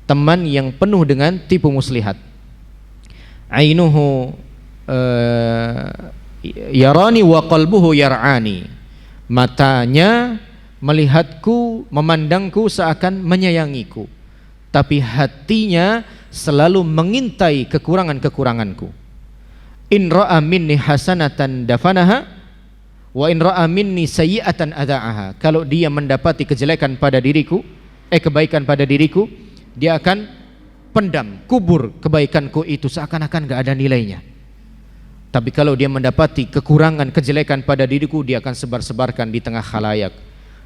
Teman yang penuh dengan tipu muslihat. Ainuhu yarani wa qalbuhu yar'ani. Matanya melihatku, memandangku seakan menyayangiku, tapi hatinya selalu mengintai kekurangan-kekuranganku. In ra'a minni hasanatan dafanaha wa in ra'a minni sayyi'atan ada'aha. Kalau dia mendapati kejelekan pada diriku, kebaikan pada diriku, dia akan pendam, kubur kebaikanku itu seakan-akan enggak ada nilainya. Tapi kalau dia mendapati kekurangan, kejelekan pada diriku, dia akan sebar-sebarkan di tengah khalayak,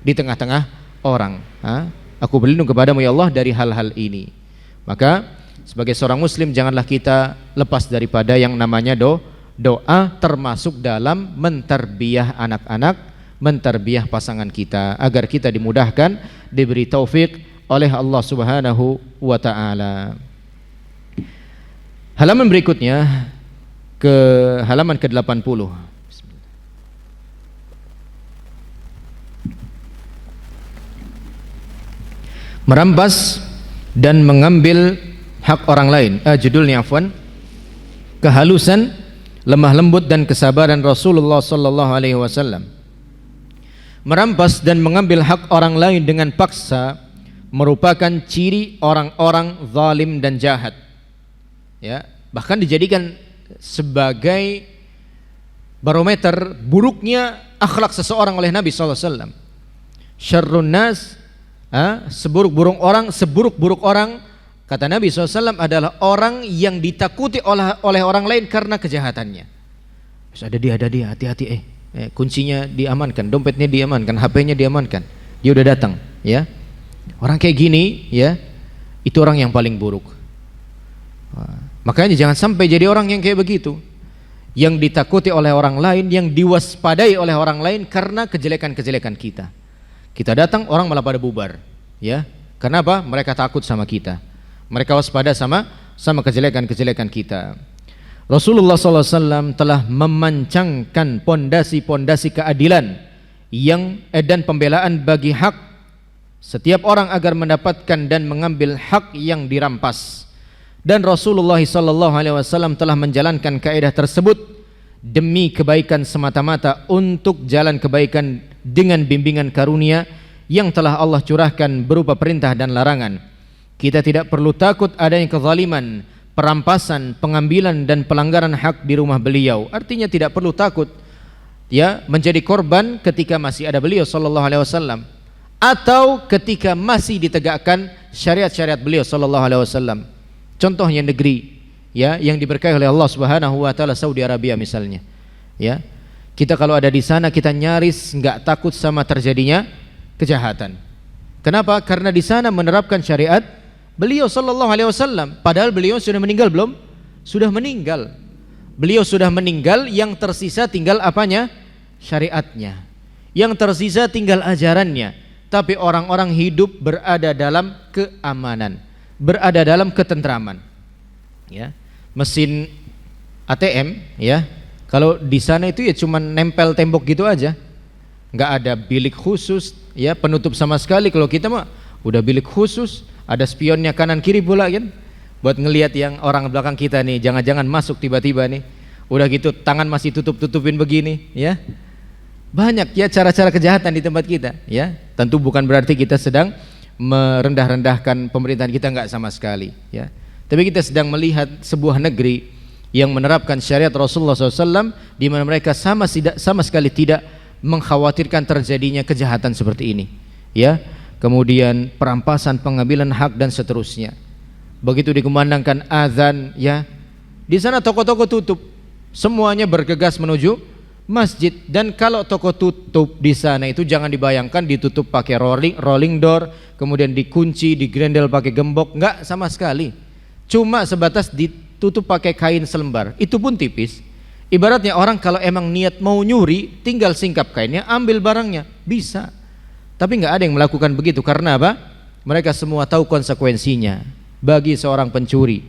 di tengah-tengah orang. Aku berlindung kepadamu ya Allah dari hal-hal ini. Maka sebagai seorang muslim janganlah kita lepas daripada yang namanya doa, termasuk dalam mentarbiyah anak-anak, mentarbiyah pasangan kita, agar kita dimudahkan, diberi taufik oleh Allah Subhanahu wa taala. Halaman berikutnya ke halaman ke-80. Merampas dan mengambil hak orang lain. Judulnya afwan, kehalusan, lemah lembut dan kesabaran Rasulullah sallallahu alaihi wasallam. Merampas dan mengambil hak orang lain dengan paksa merupakan ciri orang-orang zalim dan jahat, ya. Bahkan dijadikan sebagai barometer buruknya akhlak seseorang oleh Nabi sallallahu alaihi wasallam. Syarrun nas, seburuk-buruk orang, kata Nabi SAW, adalah orang yang ditakuti oleh orang lain karena kejahatannya. Ada dia, hati-hati, kuncinya diamankan, dompetnya diamankan, HP-nya diamankan, dia udah datang, ya. Orang kayak gini, ya, itu orang yang paling buruk. Makanya jangan sampai jadi orang yang kayak begitu, yang ditakuti oleh orang lain, yang diwaspadai oleh orang lain karena kejelekan-kejelekan kita. Kita datang, orang malah pada bubar, ya. Kenapa? Mereka takut sama kita, mereka waspada sama kejelekan-kejelekan kita. Rasulullah SAW telah memancangkan pondasi-pondasi keadilan dan pembelaan bagi hak setiap orang agar mendapatkan dan mengambil hak yang dirampas. Dan Rasulullah SAW telah menjalankan kaidah tersebut demi kebaikan semata-mata, untuk jalan kebaikan dengan bimbingan karunia yang telah Allah curahkan berupa perintah dan larangan. Kita tidak perlu takut adanya kezaliman, perampasan, pengambilan dan pelanggaran hak di rumah beliau. Artinya tidak perlu takut, ya, menjadi korban ketika masih ada beliau sallallahu alaihi wasallam, atau ketika masih ditegakkan syariat-syariat beliau sallallahu alaihi wasallam. Contohnya negeri, ya, yang diberkahi oleh Allah Subhanahu wa taala, Saudi Arabia misalnya, ya. Kita kalau ada di sana kita nyaris enggak takut sama terjadinya kejahatan. Kenapa? Karena di sana menerapkan syariat beliau sallallahu alaihi wasallam. Padahal beliau sudah meninggal belum? Sudah meninggal. Beliau sudah meninggal, yang tersisa tinggal apanya? Syariatnya. Yang tersisa tinggal ajarannya. Tapi orang-orang hidup berada dalam keamanan, berada dalam ketentraman, ya. Mesin ATM, ya, kalau di sana itu ya cuma nempel tembok gitu aja, nggak ada bilik khusus, ya, penutup sama sekali. Kalau kita mah udah bilik khusus, ada spionnya kanan kiri pula kan, buat ngelihat yang orang belakang kita nih, jangan-jangan masuk tiba-tiba nih. Udah gitu tangan masih tutup-tutupin begini, ya. Banyak ya cara-cara kejahatan di tempat kita, ya. Tentu bukan berarti kita sedang merendah-rendahkan pemerintahan kita, enggak sama sekali, ya. Tapi kita sedang melihat sebuah negeri yang menerapkan syariat Rasulullah SAW, di mana mereka sama sekali tidak mengkhawatirkan terjadinya kejahatan seperti ini, ya. Kemudian perampasan, pengambilan hak dan seterusnya. Begitu dikumandangkan azan, ya, di sana toko-toko tutup, semuanya bergegas menuju masjid. Dan kalau toko tutup di sana itu jangan dibayangkan ditutup pakai rolling door, kemudian dikunci, digrendel pakai gembok, enggak sama sekali. Cuma sebatas ditutup pakai kain selembar, itu pun tipis. Ibaratnya orang kalau emang niat mau nyuri, tinggal singkap kainnya, ambil barangnya, bisa. Tapi enggak ada yang melakukan begitu. Karena apa? Mereka semua tahu konsekuensinya bagi seorang pencuri,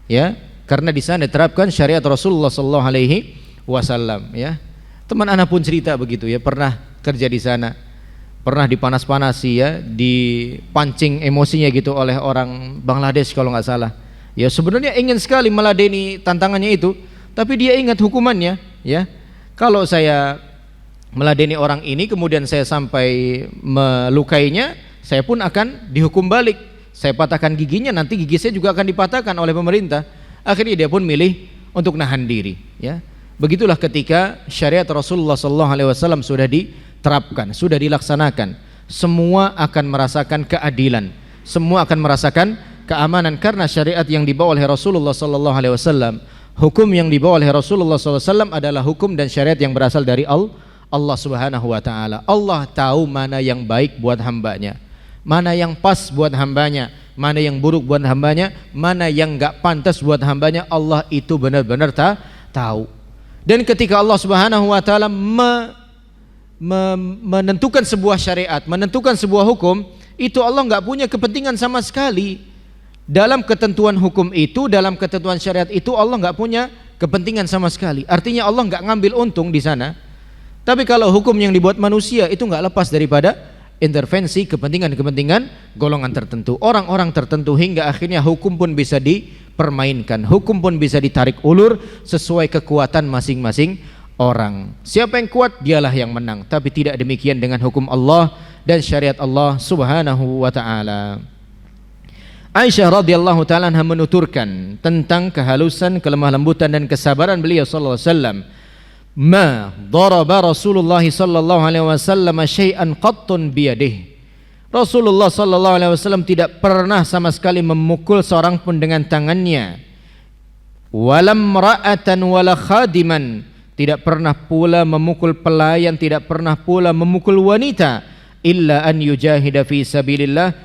ya, karena di sana diterapkan syariat Rasulullah sallallahu alaihi wasallam, ya. Teman anak pun cerita begitu, ya, pernah kerja di sana, pernah dipanas-panasi, ya, dipancing emosinya gitu oleh orang Bangladesh kalau nggak salah. Ya, sebenarnya ingin sekali meladeni tantangannya itu, tapi dia ingat hukumannya, ya. Kalau saya meladeni orang ini kemudian saya sampai melukainya, saya pun akan dihukum balik. Saya patahkan giginya, nanti gigi saya juga akan dipatahkan oleh pemerintah. Akhirnya dia pun milih untuk nahan diri, ya. Begitulah ketika syariat Rasulullah SAW sudah diterapkan, sudah dilaksanakan, semua akan merasakan keadilan, semua akan merasakan keamanan karena syariat yang dibawa oleh Rasulullah SAW, hukum yang dibawa oleh Rasulullah SAW adalah hukum dan syariat yang berasal dari Allah Subhanahu Wa Taala. Allah tahu mana yang baik buat hambanya, mana yang pas buat hambanya, mana yang buruk buat hambanya, mana yang enggak pantas buat hambanya. Allah itu benar-benar tahu. Dan ketika Allah Subhanahu wa taala menentukan sebuah syariat, menentukan sebuah hukum, itu Allah enggak punya kepentingan sama sekali. Dalam ketentuan hukum itu, dalam ketentuan syariat itu Allah enggak punya kepentingan sama sekali. Artinya Allah enggak ngambil untung di sana. Tapi kalau hukum yang dibuat manusia itu enggak lepas daripada intervensi kepentingan-kepentingan golongan tertentu, orang-orang tertentu, hingga akhirnya hukum pun bisa dipermainkan, hukum pun bisa ditarik ulur sesuai kekuatan masing-masing orang. Siapa yang kuat dialah yang menang. Tapi tidak demikian dengan hukum Allah dan syariat Allah Subhanahu wa taala. Aisyah radhiyallahu taala anha menuturkan tentang kehalusan, kelemah lembutan dan kesabaran beliau sallallahu alaihi wasallam. Ma daraba Rasulullah sallallahu alaihi wasallam syai'an qattun biyadihi. Rasulullah sallallahu alaihi wasallam tidak pernah sama sekali memukul seorang pun dengan tangannya. Walam ra'atan wala khadiman, tidak pernah pula memukul pelayan, tidak pernah pula memukul wanita, illa an yujahida fi sabilillah,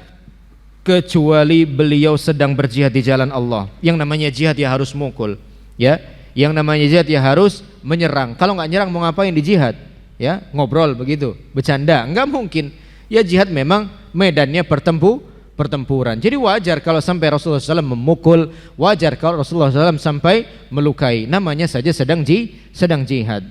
kecuali beliau sedang berjihad di jalan Allah. Yang namanya jihad ya harus mukul, ya. Yang namanya jihad ya harus menyerang. Kalau nggak nyerang mau ngapain di jihad? Ya, ngobrol begitu, bercanda, nggak mungkin. Ya, jihad memang medannya pertempuran. Jadi wajar kalau sampai Rasulullah SAW memukul, wajar kalau Rasulullah SAW sampai melukai. Namanya saja sedang jihad.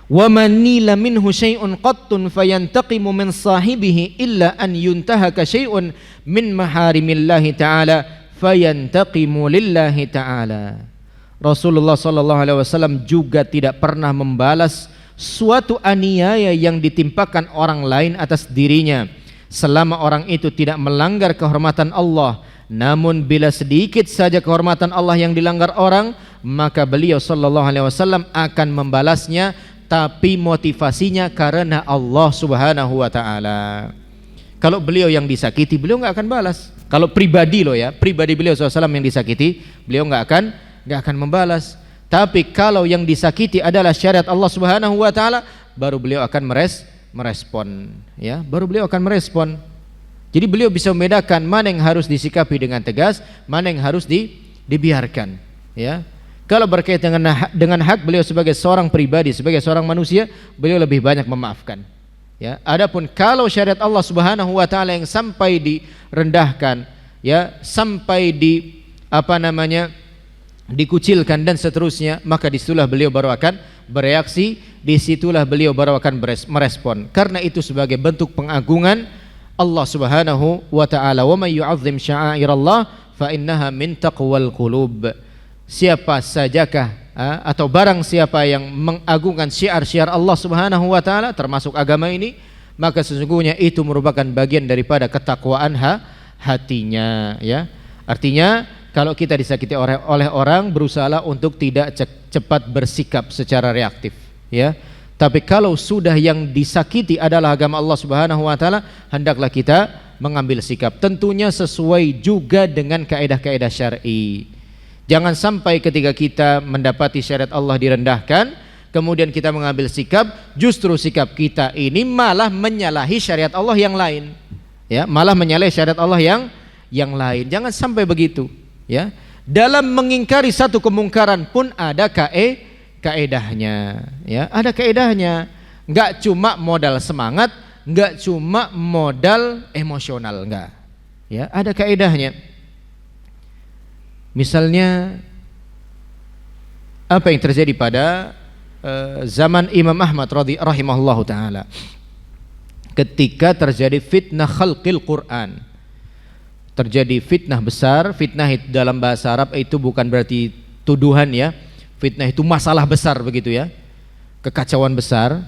Wa man nila minhu syai'un qattun fayantaqimu min sahibihi illa an yuntahaka syai'un min maharimillahi ta'ala fayantaqimu lillahi ta'ala. Rasulullah SAW juga tidak pernah membalas suatu aniaya yang ditimpakan orang lain atas dirinya selama orang itu tidak melanggar kehormatan Allah. Namun bila sedikit saja kehormatan Allah yang dilanggar orang, maka beliau SAW akan membalasnya, tapi motivasinya karena Allah Subhanahu wa taala. Kalau beliau yang disakiti, beliau enggak akan balas. Kalau pribadi loh ya, pribadi beliau SAW yang disakiti, beliau enggak akan membalas. Tapi kalau yang disakiti adalah syariat Allah Subhanahu wa taala, baru beliau akan merespon, ya, baru beliau akan merespon. Jadi beliau bisa membedakan mana yang harus disikapi dengan tegas, mana yang harus dibiarkan, ya. Kalau berkaitan dengan hak beliau sebagai seorang pribadi, sebagai seorang manusia, beliau lebih banyak memaafkan, ya. Adapun kalau syariat Allah Subhanahu wa taala yang sampai direndahkan, ya, sampai dikucilkan dan seterusnya, maka disitulah beliau baru akan bereaksi, disitulah beliau baru akan merespon. Karena itu sebagai bentuk pengagungan Allah Subhanahu wa taala. Wa may yu'azzim sya'airallah fa innaha min taqwal qulub. Siapa sajakah atau barang siapa yang mengagungkan syiar-syiar Allah Subhanahu wa taala termasuk agama ini, maka sesungguhnya itu merupakan bagian daripada ketakwaan hatinya, ya. Artinya kalau kita disakiti oleh orang, berusahalah untuk tidak cepat bersikap secara reaktif, ya. Tapi kalau sudah yang disakiti adalah agama Allah Subhanahu wa taala, hendaklah kita mengambil sikap, tentunya sesuai juga dengan kaedah-kaedah syar'i. Jangan sampai ketika kita mendapati syariat Allah direndahkan, kemudian kita mengambil sikap, justru sikap kita ini malah menyalahi syariat Allah yang lain. Ya, malah menyalahi syariat Allah yang lain. Jangan sampai begitu, ya. Dalam mengingkari satu kemungkaran pun ada kaedahnya, ya, ada kaedahnya. Enggak cuma modal semangat, enggak cuma modal emosional, enggak. Ya, ada kaedahnya. Misalnya apa yang terjadi pada zaman Imam Ahmad rahimahullahu taala, ketika terjadi fitnah khalqil Quran. Terjadi fitnah besar. Fitnah dalam bahasa Arab itu bukan berarti tuduhan, ya. Fitnah itu masalah besar begitu, ya, kekacauan besar,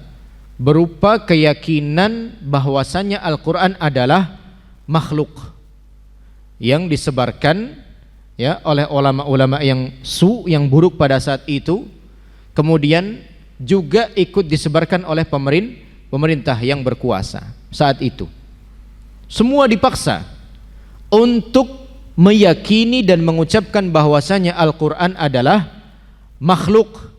berupa keyakinan bahwasanya Al-Quran adalah makhluk yang disebarkan, ya, oleh ulama-ulama yang buruk pada saat itu, kemudian juga ikut disebarkan oleh pemerintah yang berkuasa saat itu. Semua dipaksa untuk meyakini dan mengucapkan bahwasanya Al-Quran adalah makhluk.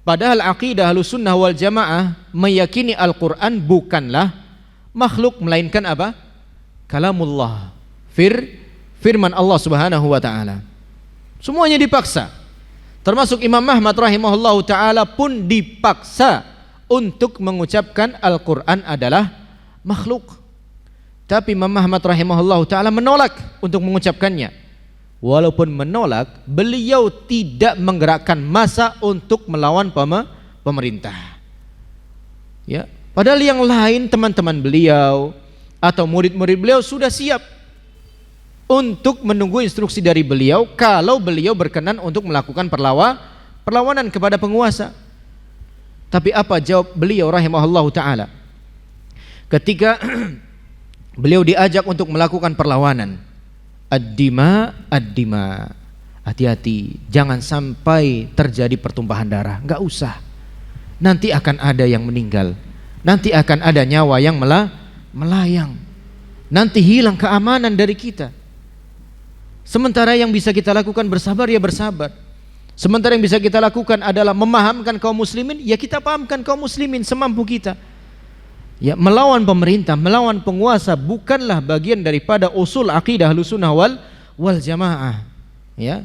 Padahal aqidah Ahlussunnah wal Jamaah meyakini Al-Quran bukanlah makhluk, melainkan apa? Kalamullah, firman Allah Subhanahu wa taala. Semuanya dipaksa. Termasuk Imam Ahmad rahimahullahu taala pun dipaksa untuk mengucapkan Al-Quran adalah makhluk. Tapi Imam Ahmad rahimahullahu taala menolak untuk mengucapkannya. Walaupun menolak, beliau tidak menggerakkan massa untuk melawan pemerintah. Ya, padahal yang lain, teman-teman beliau atau murid-murid beliau sudah siap untuk menunggu instruksi dari beliau kalau beliau berkenan untuk melakukan perlawanan kepada penguasa. Tapi apa jawab beliau rahimahullahu taala ketika beliau diajak untuk melakukan perlawanan? Ad-dima, ad-dima. Hati-hati, jangan sampai terjadi pertumpahan darah. Enggak usah. Nanti akan ada yang meninggal. Nanti akan ada nyawa yang melayang. Nanti hilang keamanan dari kita. Sementara yang bisa kita lakukan bersabar, ya bersabar. Sementara yang bisa kita lakukan adalah memahamkan kaum muslimin, ya kita pahamkan kaum muslimin semampu kita. Ya, melawan pemerintah, melawan penguasa bukanlah bagian daripada usul aqidah Ahlussunnah wal Jamaah. Ya,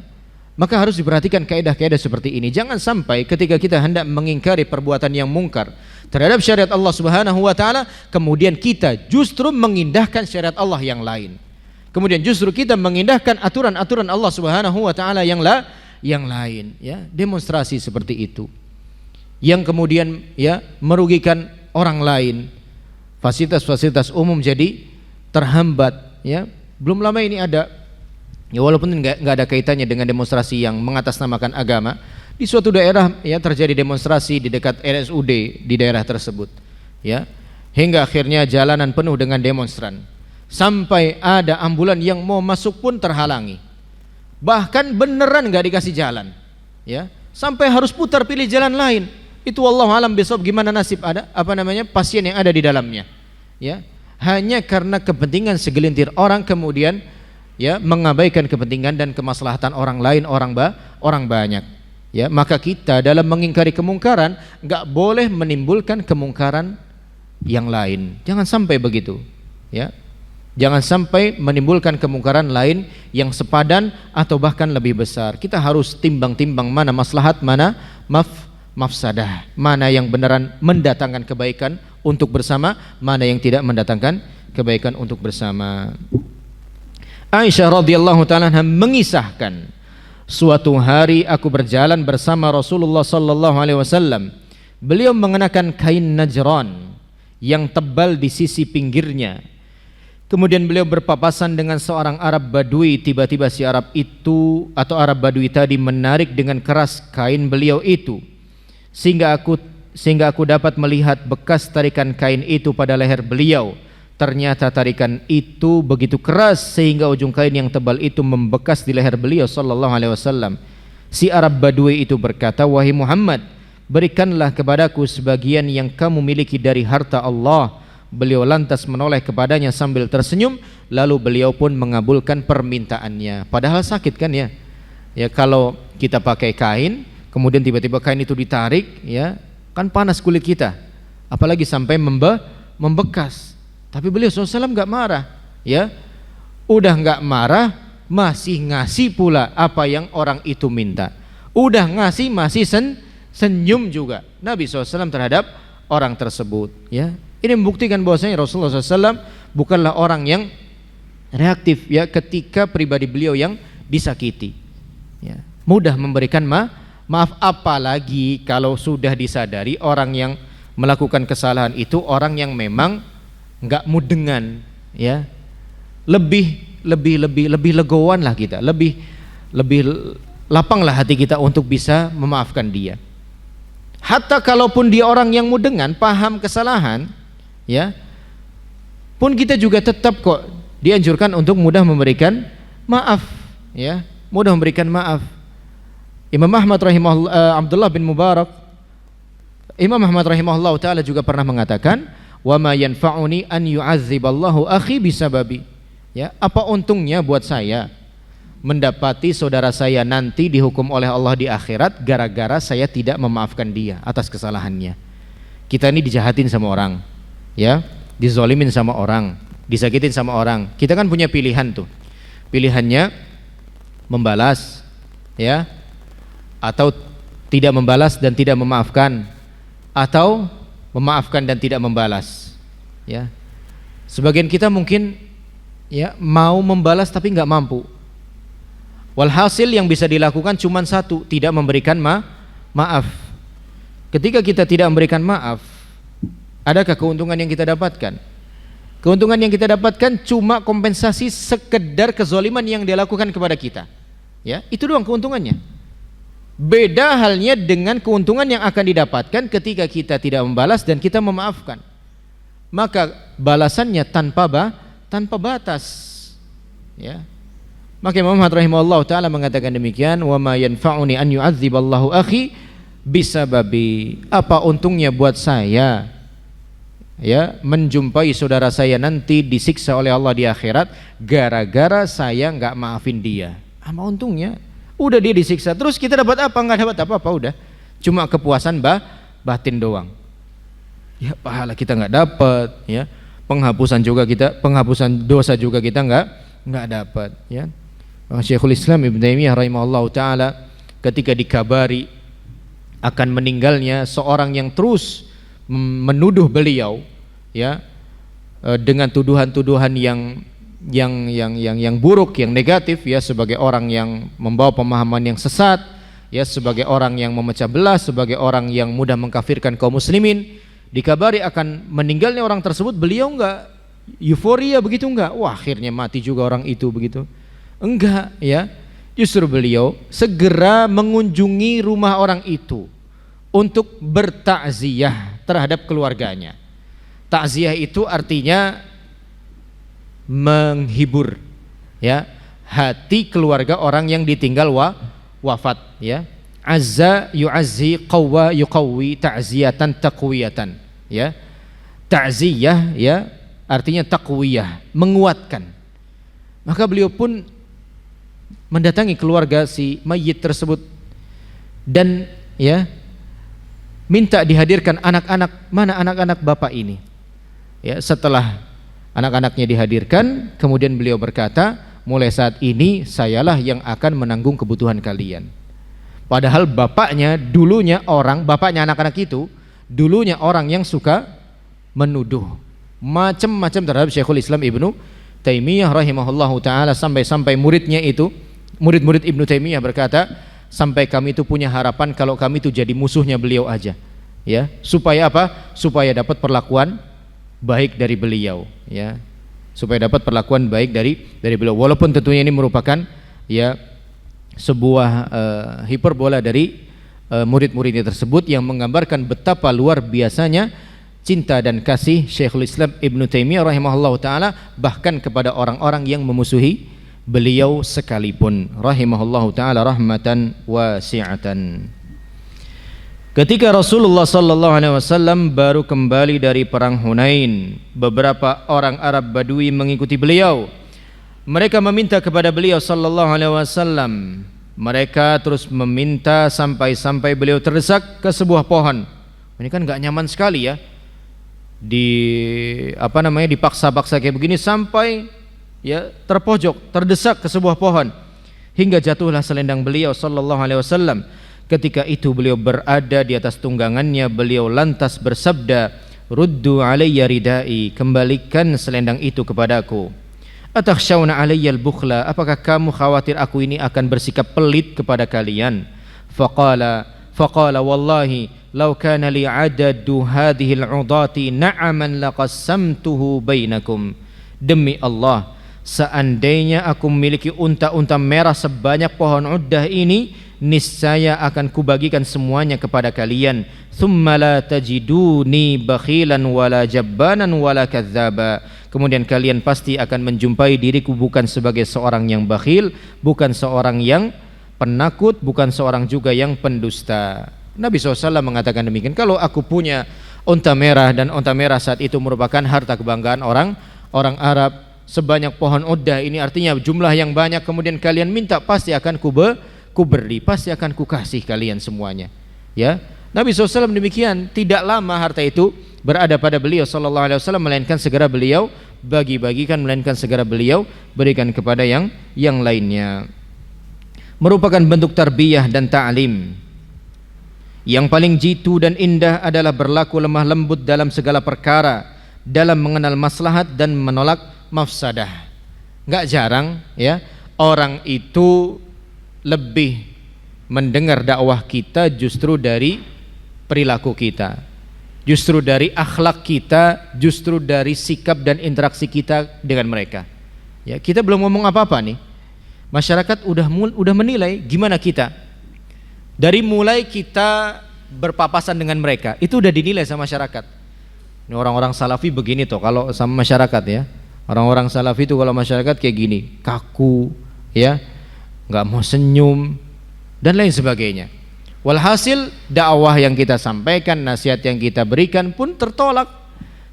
maka harus diperhatikan kaidah-kaidah seperti ini. Jangan sampai ketika kita hendak mengingkari perbuatan yang mungkar terhadap syariat Allah Subhanahu wa taala, kemudian kita justru mengindahkan syariat Allah yang lain. Kemudian justru kita mengindahkan aturan-aturan Allah Subhanahu wa taala yang lain, ya. Demonstrasi seperti itu yang kemudian, ya, merugikan orang lain. Fasilitas-fasilitas umum jadi terhambat, ya. Belum lama ini ada, ya, walaupun enggak ada kaitannya dengan demonstrasi yang mengatasnamakan agama, di suatu daerah, ya, terjadi demonstrasi di dekat RSUD di daerah tersebut, ya, hingga akhirnya jalanan penuh dengan demonstran, sampai ada ambulan yang mau masuk pun terhalangi, bahkan beneran enggak dikasih jalan, ya, sampai harus putar pilih jalan lain. Itu wallahu alam besok gimana nasib pasien yang ada di dalamnya, ya, hanya karena kepentingan segelintir orang, kemudian, ya, mengabaikan kepentingan dan kemaslahatan orang lain, orang banyak, ya. Maka kita dalam mengingkari kemungkaran enggak boleh menimbulkan kemungkaran yang lain. Jangan sampai begitu, ya. Jangan sampai menimbulkan kemungkaran lain yang sepadan atau bahkan lebih besar. Kita harus timbang-timbang mana maslahat, mana mafsadah, mana yang beneran mendatangkan kebaikan untuk bersama, mana yang tidak mendatangkan kebaikan untuk bersama. Aisyah radhiyallahu taala mengisahkan, suatu hari aku berjalan bersama Rasulullah sallallahu alaihi wasallam. Beliau mengenakan kain najran yang tebal di sisi pinggirnya. Kemudian beliau berpapasan dengan seorang Arab Badui. Tiba-tiba si Arab itu atau Arab Badui tadi menarik dengan keras kain beliau itu, sehingga aku dapat melihat bekas tarikan kain itu pada leher beliau. Ternyata tarikan itu begitu keras sehingga ujung kain yang tebal itu membekas di leher beliau sallallahu alaihi wasallam. Si Arab Badui itu berkata, "Wahai Muhammad, berikanlah kepadaku sebagian yang kamu miliki dari harta Allah. Beliau lantas menoleh kepadanya sambil tersenyum, lalu beliau pun mengabulkan permintaannya. Padahal sakit kan ya? Ya kalau kita pakai kain, kemudian tiba-tiba kain itu ditarik, ya kan panas kulit kita, apalagi sampai membekas. Tapi beliau SAW nggak marah, ya udah nggak marah, masih ngasih pula apa yang orang itu minta. Udah ngasih masih senyum juga Nabi SAW terhadap orang tersebut, ya. Ini membuktikan bahwasanya Rasulullah SAW bukanlah orang yang reaktif, ya, ketika pribadi beliau yang disakiti, ya. Mudah memberikan maaf, apalagi kalau sudah disadari orang yang melakukan kesalahan itu orang yang memang nggak mudengan, ya. Lebih legowan lah kita, lebih lapanglah hati kita untuk bisa memaafkan dia. Hatta kalaupun dia orang yang mudengan, paham kesalahan, ya, pun kita juga tetap kok dianjurkan untuk mudah memberikan maaf, ya, mudah memberikan maaf. Imam Ahmad rahimahullah, Abdullah bin Mubarak, Imam Ahmad rahimahullah taala juga pernah mengatakan, wa ma yanfa'uni an yu'azziballahu akhi bisababi. Ya, apa untungnya buat saya mendapati saudara saya nanti dihukum oleh Allah di akhirat gara-gara saya tidak memaafkan dia atas kesalahannya. Kita ini dijahatin sama orang, ya, dizolimin sama orang, disakitin sama orang. Kita kan punya pilihan tuh. Pilihannya membalas, ya, atau tidak membalas dan tidak memaafkan, atau memaafkan dan tidak membalas, ya. Sebagian kita mungkin, ya, mau membalas tapi nggak mampu. Walhasil yang bisa dilakukan cuma satu, tidak memberikan maaf. Ketika kita tidak memberikan maaf, adakah keuntungan yang kita dapatkan? Keuntungan yang kita dapatkan cuma kompensasi sekedar kezaliman yang dia lakukan kepada kita, ya, itu doang keuntungannya. Beda halnya dengan keuntungan yang akan didapatkan ketika kita tidak membalas dan kita memaafkan. Maka balasannya tanpa batas, ya. Maka Imam Ahmad rahimahullah taala mengatakan demikian, wa ma yanfa'uni an yu'adziballahu akhi bisababi. Apa untungnya buat saya, ya, menjumpai saudara saya nanti disiksa oleh Allah di akhirat gara-gara saya nggak maafin dia. Apa untungnya? Udah dia disiksa, terus kita dapat apa? Nggak dapat apa-apa, udah cuma kepuasan batin doang, ya. Pahala kita nggak dapat, ya, penghapusan dosa juga kita nggak dapat, ya. Syekhul Islam Ibnu Taimiyah rahimahullah taala ketika dikabari akan meninggalnya seorang yang terus menuduh beliau, ya, dengan tuduhan-tuduhan yang buruk, yang negatif, ya, sebagai orang yang membawa pemahaman yang sesat, ya, sebagai orang yang memecah belah, sebagai orang yang mudah mengkafirkan kaum muslimin. Dikabari akan meninggalnya orang tersebut, beliau enggak euforia begitu, enggak, wah akhirnya mati juga orang itu begitu, enggak, ya. Justru beliau segera mengunjungi rumah orang itu untuk bertakziah terhadap keluarganya. Takziah itu artinya menghibur, ya, hati keluarga orang yang ditinggal wafat, ya. Azza yu'azzi, qawwa yuqawwi, ta'ziyatan taqwiyatan, ya. Ta'ziyah, ya, artinya taqwiyah, menguatkan. Maka beliau pun mendatangi keluarga si mayit tersebut dan, ya, minta dihadirkan anak-anak, mana anak-anak bapak ini, ya. Setelah anak-anaknya dihadirkan, kemudian beliau berkata, mulai saat ini sayalah yang akan menanggung kebutuhan kalian. Padahal bapaknya anak-anak itu dulunya orang yang suka menuduh macam-macam terhadap Syekhul Islam Ibnu Taimiyah rahimahullahu taala, sampai murid-murid Ibnu Taimiyah berkata, sampai kami itu punya harapan kalau kami itu jadi musuhnya beliau aja, ya, supaya apa? Supaya dapat perlakuan baik dari beliau, ya, supaya dapat perlakuan baik dari beliau. Walaupun tentunya ini merupakan, ya, sebuah hiperbola dari murid-muridnya tersebut yang menggambarkan betapa luar biasanya cinta dan kasih Syekhul Islam Ibnu Taimiyah rahimahullah taala bahkan kepada orang-orang yang memusuhi beliau sekalipun, rahimahullah taala rahmatan wasi'atan. Ketika Rasulullah sallallahu alaihi wasallam baru kembali dari perang Hunain, beberapa orang Arab Badui mengikuti beliau. Mereka meminta kepada beliau sallallahu alaihi wasallam. Mereka terus meminta sampai beliau terdesak ke sebuah pohon. Ini kan enggak nyaman sekali ya. Dipaksa-paksa kayak begini sampai ya terpojok, terdesak ke sebuah pohon. Hingga jatuhlah selendang beliau sallallahu alaihi wasallam. Ketika itu beliau berada di atas tunggangannya, beliau lantas bersabda, "Ruddu alayya ridai, kembalikan selendang itu kepadaku." "Atakhshawna alayya al-bukhla, apakah kamu khawatir aku ini akan bersikap pelit kepada kalian?" Faqala wallahi law kana li adadu hadhihi al-udati na'aman laqassamtuhu bainakum. Demi Allah, seandainya aku memiliki unta-unta merah sebanyak pohon uddah ini, niscaya akan kubagikan semuanya kepada kalian. Thumma la tajiduni bakhilan wala jabbanan wala kadzdzaba. Kemudian kalian pasti akan menjumpai diriku bukan sebagai seorang yang bakhil, bukan seorang yang penakut, bukan seorang juga yang pendusta. Nabi SAW mengatakan demikian. Kalau aku punya unta merah, dan unta merah saat itu merupakan harta kebanggaan orang Arab, sebanyak pohon uddah ini artinya jumlah yang banyak, kemudian kalian minta, pasti akan kuberi, pasti akan kukasih kalian semuanya. Ya, Nabi SAW demikian. Tidak lama harta itu berada pada beliau sallallahu alaihi wasallam, melainkan segera beliau bagi-bagikan, melainkan segera beliau berikan kepada yang lainnya. Merupakan bentuk tarbiyah dan ta'lim. Yang paling jitu dan indah adalah berlaku lemah lembut dalam segala perkara, dalam mengenal maslahat dan menolak mafsadah. Enggak jarang ya orang itu lebih mendengar dakwah kita justru dari perilaku kita, justru dari akhlak kita, justru dari sikap dan interaksi kita dengan mereka. Ya, kita belum ngomong apa-apa nih, masyarakat udah menilai gimana kita. Dari mulai kita berpapasan dengan mereka, itu udah dinilai sama masyarakat. Ini orang-orang salafi begini tuh kalau sama masyarakat ya. Orang-orang salafi itu kalau masyarakat kayak gini, kaku ya, nggak mau senyum dan lain sebagainya. Walhasil dakwah yang kita sampaikan, nasihat yang kita berikan pun tertolak.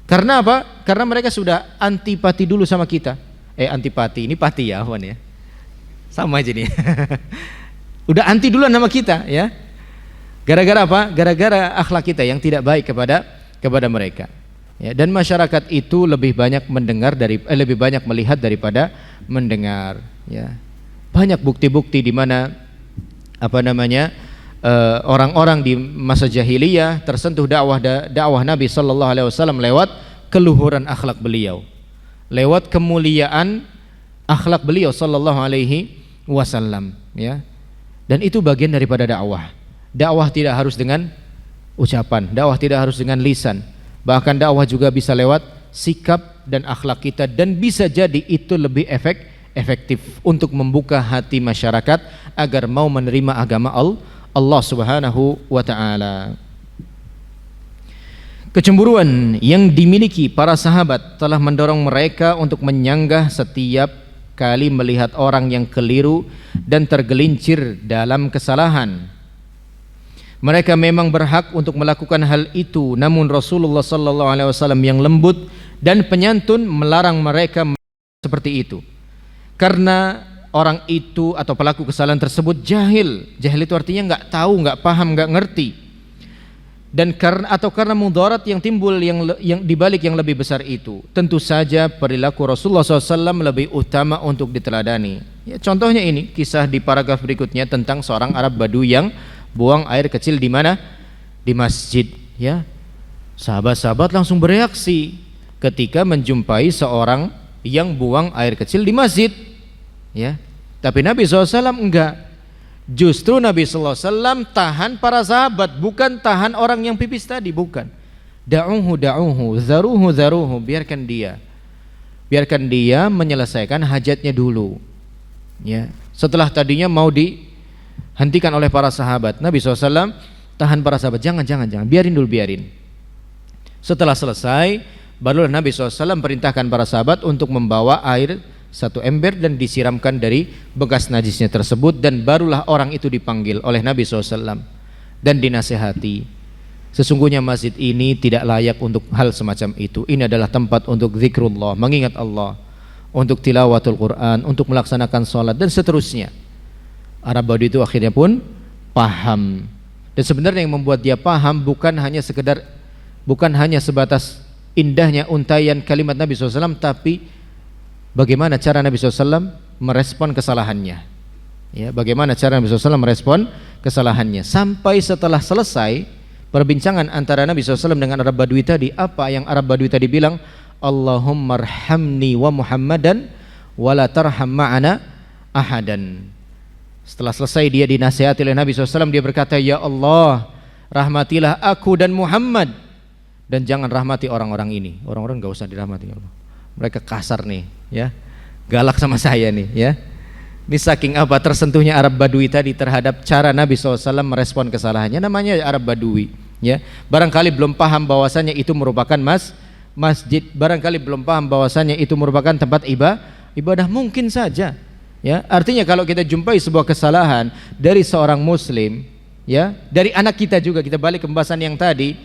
Karena apa? Karena mereka sudah antipati dulu sama kita. Antipati, ini pati ya, Wan ya. Sama aja nih. Udah anti duluan sama kita ya. Gara-gara apa? Gara-gara akhlak kita yang tidak baik kepada mereka. Ya, dan masyarakat itu lebih banyak lebih banyak melihat daripada mendengar ya. Banyak bukti-bukti di mana orang-orang di masa jahiliyah tersentuh dakwah Nabi sallallahu alaihi wasallam lewat keluhuran akhlak beliau, lewat kemuliaan akhlak beliau sallallahu alaihi wasallam ya. Dan itu bagian daripada dakwah. Dakwah tidak harus dengan ucapan, dakwah tidak harus dengan lisan. Bahkan dakwah juga bisa lewat sikap dan akhlak kita, dan bisa jadi itu lebih efektif untuk membuka hati masyarakat agar mau menerima agama Allah Subhanahu wa taala. Kecemburuan yang dimiliki para sahabat telah mendorong mereka untuk menyanggah setiap kali melihat orang yang keliru dan tergelincir dalam kesalahan. Mereka memang berhak untuk melakukan hal itu, namun Rasulullah sallallahu alaihi wasallam yang lembut dan penyantun melarang mereka seperti itu. Karena orang itu atau pelaku kesalahan tersebut jahil. Jahil itu artinya enggak tahu, enggak paham, enggak ngerti. Dan karena mudarat yang timbul yang dibalik yang lebih besar itu. Tentu saja perilaku Rasulullah SAW lebih utama untuk diteladani. Ya, contohnya ini kisah di paragraf berikutnya tentang seorang Arab Badui yang buang air kecil di mana? Di masjid ya. Sahabat-sahabat langsung bereaksi ketika menjumpai seorang yang buang air kecil di masjid ya. Tapi Nabi SAW enggak. Justru Nabi SAW tahan para sahabat, bukan tahan orang yang pipis tadi, bukan. Da'uhu, zaruhu, biarkan dia menyelesaikan hajatnya dulu ya. Setelah tadinya mau dihentikan oleh para sahabat, Nabi SAW tahan para sahabat, jangan, biarin. Setelah selesai, barulah Nabi SAW perintahkan para sahabat untuk membawa air satu ember dan disiramkan dari bekas najisnya tersebut, dan barulah orang itu dipanggil oleh Nabi SAW dan dinasihati. Sesungguhnya masjid ini tidak layak untuk hal semacam itu. Ini adalah tempat untuk zikrullah, mengingat Allah, untuk tilawatul Quran, untuk melaksanakan sholat dan seterusnya. Arab Badui itu akhirnya pun paham. Dan sebenarnya yang membuat dia paham bukan hanya sebatas indahnya untaian kalimat Nabi SAW, tapi bagaimana cara Nabi SAW merespon kesalahannya. Ya, bagaimana cara Nabi SAW merespon kesalahannya. Sampai setelah selesai perbincangan antara Nabi SAW dengan Arab Badui tadi, apa yang Arab Badui tadi bilang? Allahumma arhamni wa Muhammadan wa la tarham ma'ana ahadan. Setelah selesai dia dinasihati oleh Nabi SAW, dia berkata, ya Allah, rahmatilah aku dan Muhammad, dan jangan rahmati orang-orang ini. Orang-orang gak usah dirahmati, ya Allah. Mereka kasar nih, ya, galak sama saya nih, ya. Ini saking apa tersentuhnya Arab Badui tadi terhadap cara Nabi SAW merespon kesalahannya. Namanya Arab Badui, ya. Barangkali belum paham bahwasanya itu merupakan masjid, barangkali belum paham bahwasanya itu merupakan tempat ibadah, mungkin saja, ya. Artinya kalau kita jumpai sebuah kesalahan dari seorang muslim, ya, dari anak kita juga, kita balik ke pembahasan yang tadi.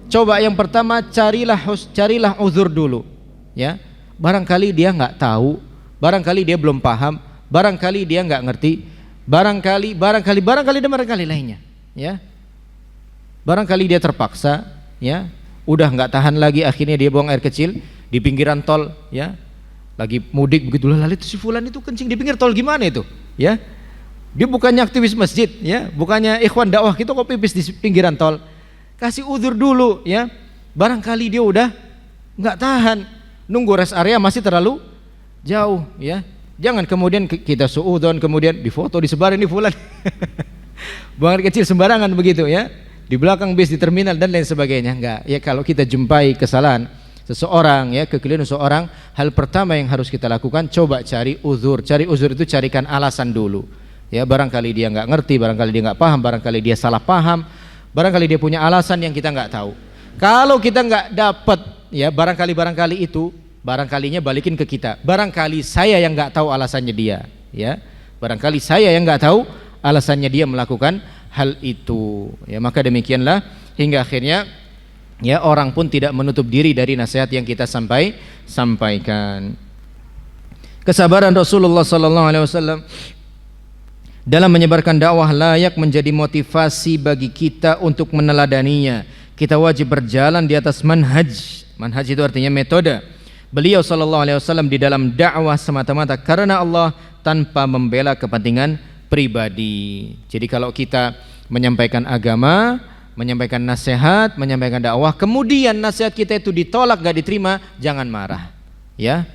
Coba yang pertama carilah uzur dulu, ya. Barangkali dia nggak tahu, barangkali dia belum paham, barangkali dia nggak ngerti, barangkali dan barangkali lainnya, ya. Barangkali dia terpaksa, ya, udah nggak tahan lagi, akhirnya dia buang air kecil di pinggiran tol, ya. Lagi mudik begitu, lalu itu si fulan itu kencing di pinggir tol, gimana itu, ya. Dia bukannya aktivis masjid, ya, bukannya ikhwan dakwah, kita kok pipis di pinggiran tol. Kasih uzur dulu, ya. Barangkali dia udah nggak tahan, nunggu rest area masih terlalu jauh, ya. Jangan kemudian kita suudzon, kemudian difoto, disebarin, di fulan buang air kecil sembarangan begitu, ya, di belakang bis, di terminal dan lain sebagainya. Enggak, ya. Kalau kita jumpai kesalahan seseorang, ya, kekeliruan seseorang, hal pertama yang harus kita lakukan, coba cari uzur. Cari uzur itu carikan alasan dulu, ya. Barangkali dia nggak ngerti, barangkali dia nggak paham, barangkali dia salah paham, barangkali dia punya alasan yang kita nggak tahu. Kalau kita nggak dapat, ya, barangkali itu, barangkalinya balikin ke kita. Barangkali saya yang nggak tahu alasannya dia, ya. Barangkali saya yang nggak tahu alasannya dia melakukan hal itu, ya. Maka demikianlah hingga akhirnya, ya, orang pun tidak menutup diri dari nasihat yang kita sampaikan. Kesabaran Rasulullah SAW dalam menyebarkan dakwah layak menjadi motivasi bagi kita untuk meneladaninya. Kita wajib berjalan di atas manhaj. Manhaj itu artinya metode beliau SAW di dalam dakwah semata-mata karena Allah, tanpa membela kepentingan pribadi. Jadi kalau kita menyampaikan agama, menyampaikan nasihat, menyampaikan dakwah, kemudian nasihat kita itu ditolak, gak diterima, jangan marah, ya.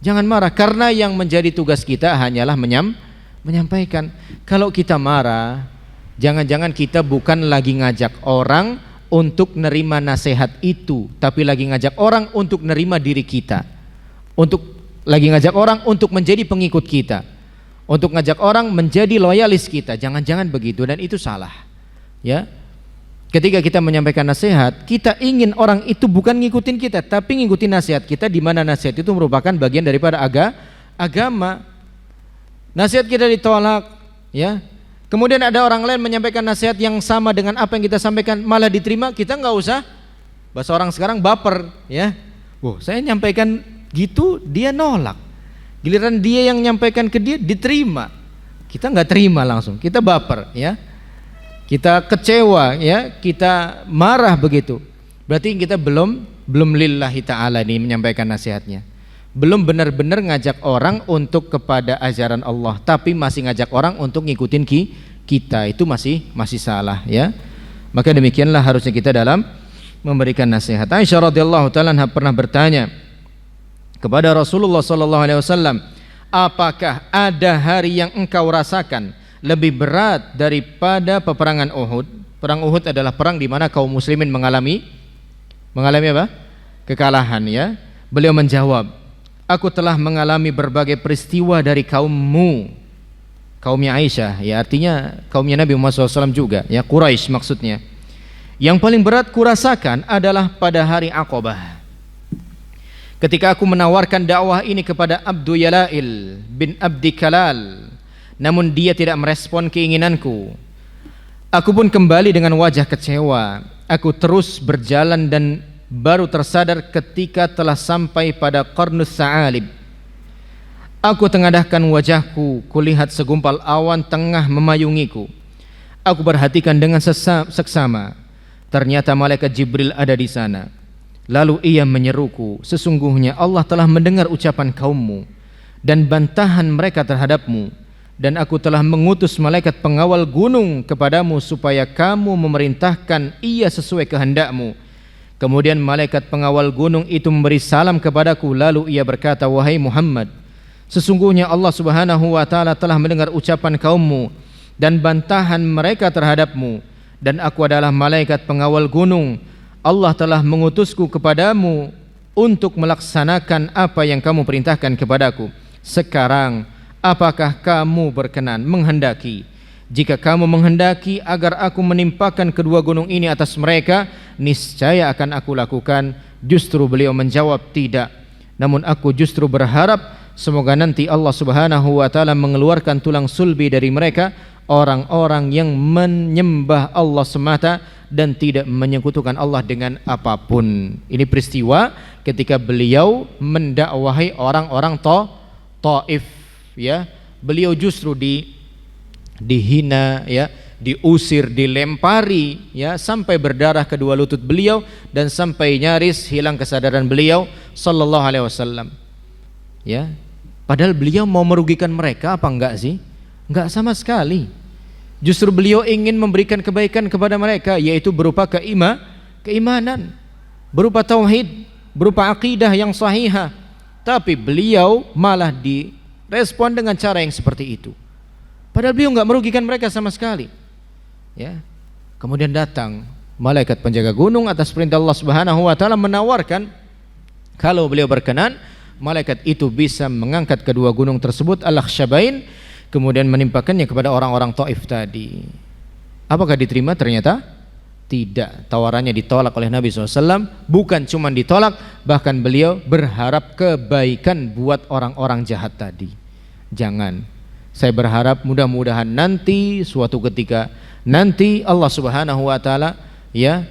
Jangan marah, karena yang menjadi tugas kita hanyalah menyampaikan. Kalau kita marah, jangan-jangan kita bukan lagi ngajak orang untuk nerima nasihat itu, tapi lagi ngajak orang untuk nerima diri kita, lagi ngajak orang untuk menjadi pengikut kita, untuk ngajak orang menjadi loyalis kita. Jangan-jangan begitu, dan itu salah, ya. Ketika kita menyampaikan nasihat, kita ingin orang itu bukan ngikutin kita, tapi ngikutin nasihat kita, di mana nasihat itu merupakan bagian daripada agama. Nasihat kita ditolak, ya. Kemudian ada orang lain menyampaikan nasihat yang sama dengan apa yang kita sampaikan, malah diterima, kita nggak usah, bahasa orang sekarang, baper, ya. Saya nyampaikan gitu, dia nolak. Giliran dia yang nyampaikan ke dia, diterima. Kita nggak terima langsung, kita baper, ya. Kita kecewa, ya, kita marah begitu. Berarti kita belum lillahi ta'ala nih menyampaikan nasihatnya. Belum benar-benar ngajak orang untuk kepada ajaran Allah, tapi masih ngajak orang untuk ngikutin kita. Itu masih salah, ya. Maka demikianlah harusnya kita dalam memberikan nasihat. Aisyah radhiyallahu taala pernah bertanya kepada Rasulullah sallallahu alaihi wasallam, apakah ada hari yang engkau rasakan lebih berat daripada peperangan Uhud? Perang Uhud adalah perang di mana kaum muslimin mengalami apa? Kekalahan, ya. Beliau menjawab, aku telah mengalami berbagai peristiwa dari kaummu, kaumnya Aisyah, ya, artinya kaumnya Nabi Muhammad SAW juga, ya, Quraisy maksudnya. Yang paling berat kurasakan adalah pada hari Aqabah, ketika aku menawarkan dakwah ini kepada Abdu Yalail bin Abdi Kalal, namun dia tidak merespon keinginanku. Aku pun kembali dengan wajah kecewa. Aku terus berjalan dan baru tersadar ketika telah sampai pada Qarnus Sa'alib. Aku tengadahkan wajahku, kulihat segumpal awan tengah memayungiku. Aku perhatikan dengan seksama. Ternyata malaikat Jibril ada di sana. Lalu ia menyeruku, sesungguhnya Allah telah mendengar ucapan kaummu dan bantahan mereka terhadapmu, dan aku telah mengutus malaikat pengawal gunung kepadamu supaya kamu memerintahkan ia sesuai kehendakmu. Kemudian malaikat pengawal gunung itu memberi salam kepadaku, lalu ia berkata, wahai Muhammad, sesungguhnya Allah Subhanahu wa taala telah mendengar ucapan kaummu dan bantahan mereka terhadapmu, dan aku adalah malaikat pengawal gunung. Allah telah mengutusku kepadamu untuk melaksanakan apa yang kamu perintahkan kepadaku. Sekarang apakah kamu berkenan menghendaki? Jika kamu menghendaki agar aku menimpakan kedua gunung ini atas mereka, niscaya akan aku lakukan. Justru beliau menjawab, tidak. Namun aku justru berharap semoga nanti Allah Subhanahu wa taala mengeluarkan tulang sulbi dari mereka, orang-orang yang menyembah Allah semata dan tidak menyekutukan Allah dengan apapun. Ini peristiwa ketika beliau mendakwahi orang-orang Taif, ya. Beliau justru dihina, ya, diusir, dilempari, ya, sampai berdarah kedua lutut beliau dan sampai nyaris hilang kesadaran beliau sallallahu alaihi wasallam. Ya. Padahal beliau mau merugikan mereka apa enggak sih? Enggak sama sekali. Justru beliau ingin memberikan kebaikan kepada mereka, yaitu berupa keimanan, berupa tauhid, berupa akidah yang sahihah. Tapi beliau malah direspon dengan cara yang seperti itu. Padahal beliau enggak merugikan mereka sama sekali. Ya. Kemudian datang malaikat penjaga gunung atas perintah Allah Subhanahu wa taala menawarkan kalau beliau berkenan, malaikat itu bisa mengangkat kedua gunung tersebut Al-Akhshabain, kemudian menimpakannya kepada orang-orang Taif tadi. Apakah diterima? Ternyata tidak. Tawarannya ditolak oleh Nabi SAW. Bukan cuma ditolak, bahkan beliau berharap kebaikan buat orang-orang jahat tadi. Jangan. Saya berharap mudah-mudahan nanti suatu ketika nanti Allah Subhanahu wa taala, ya,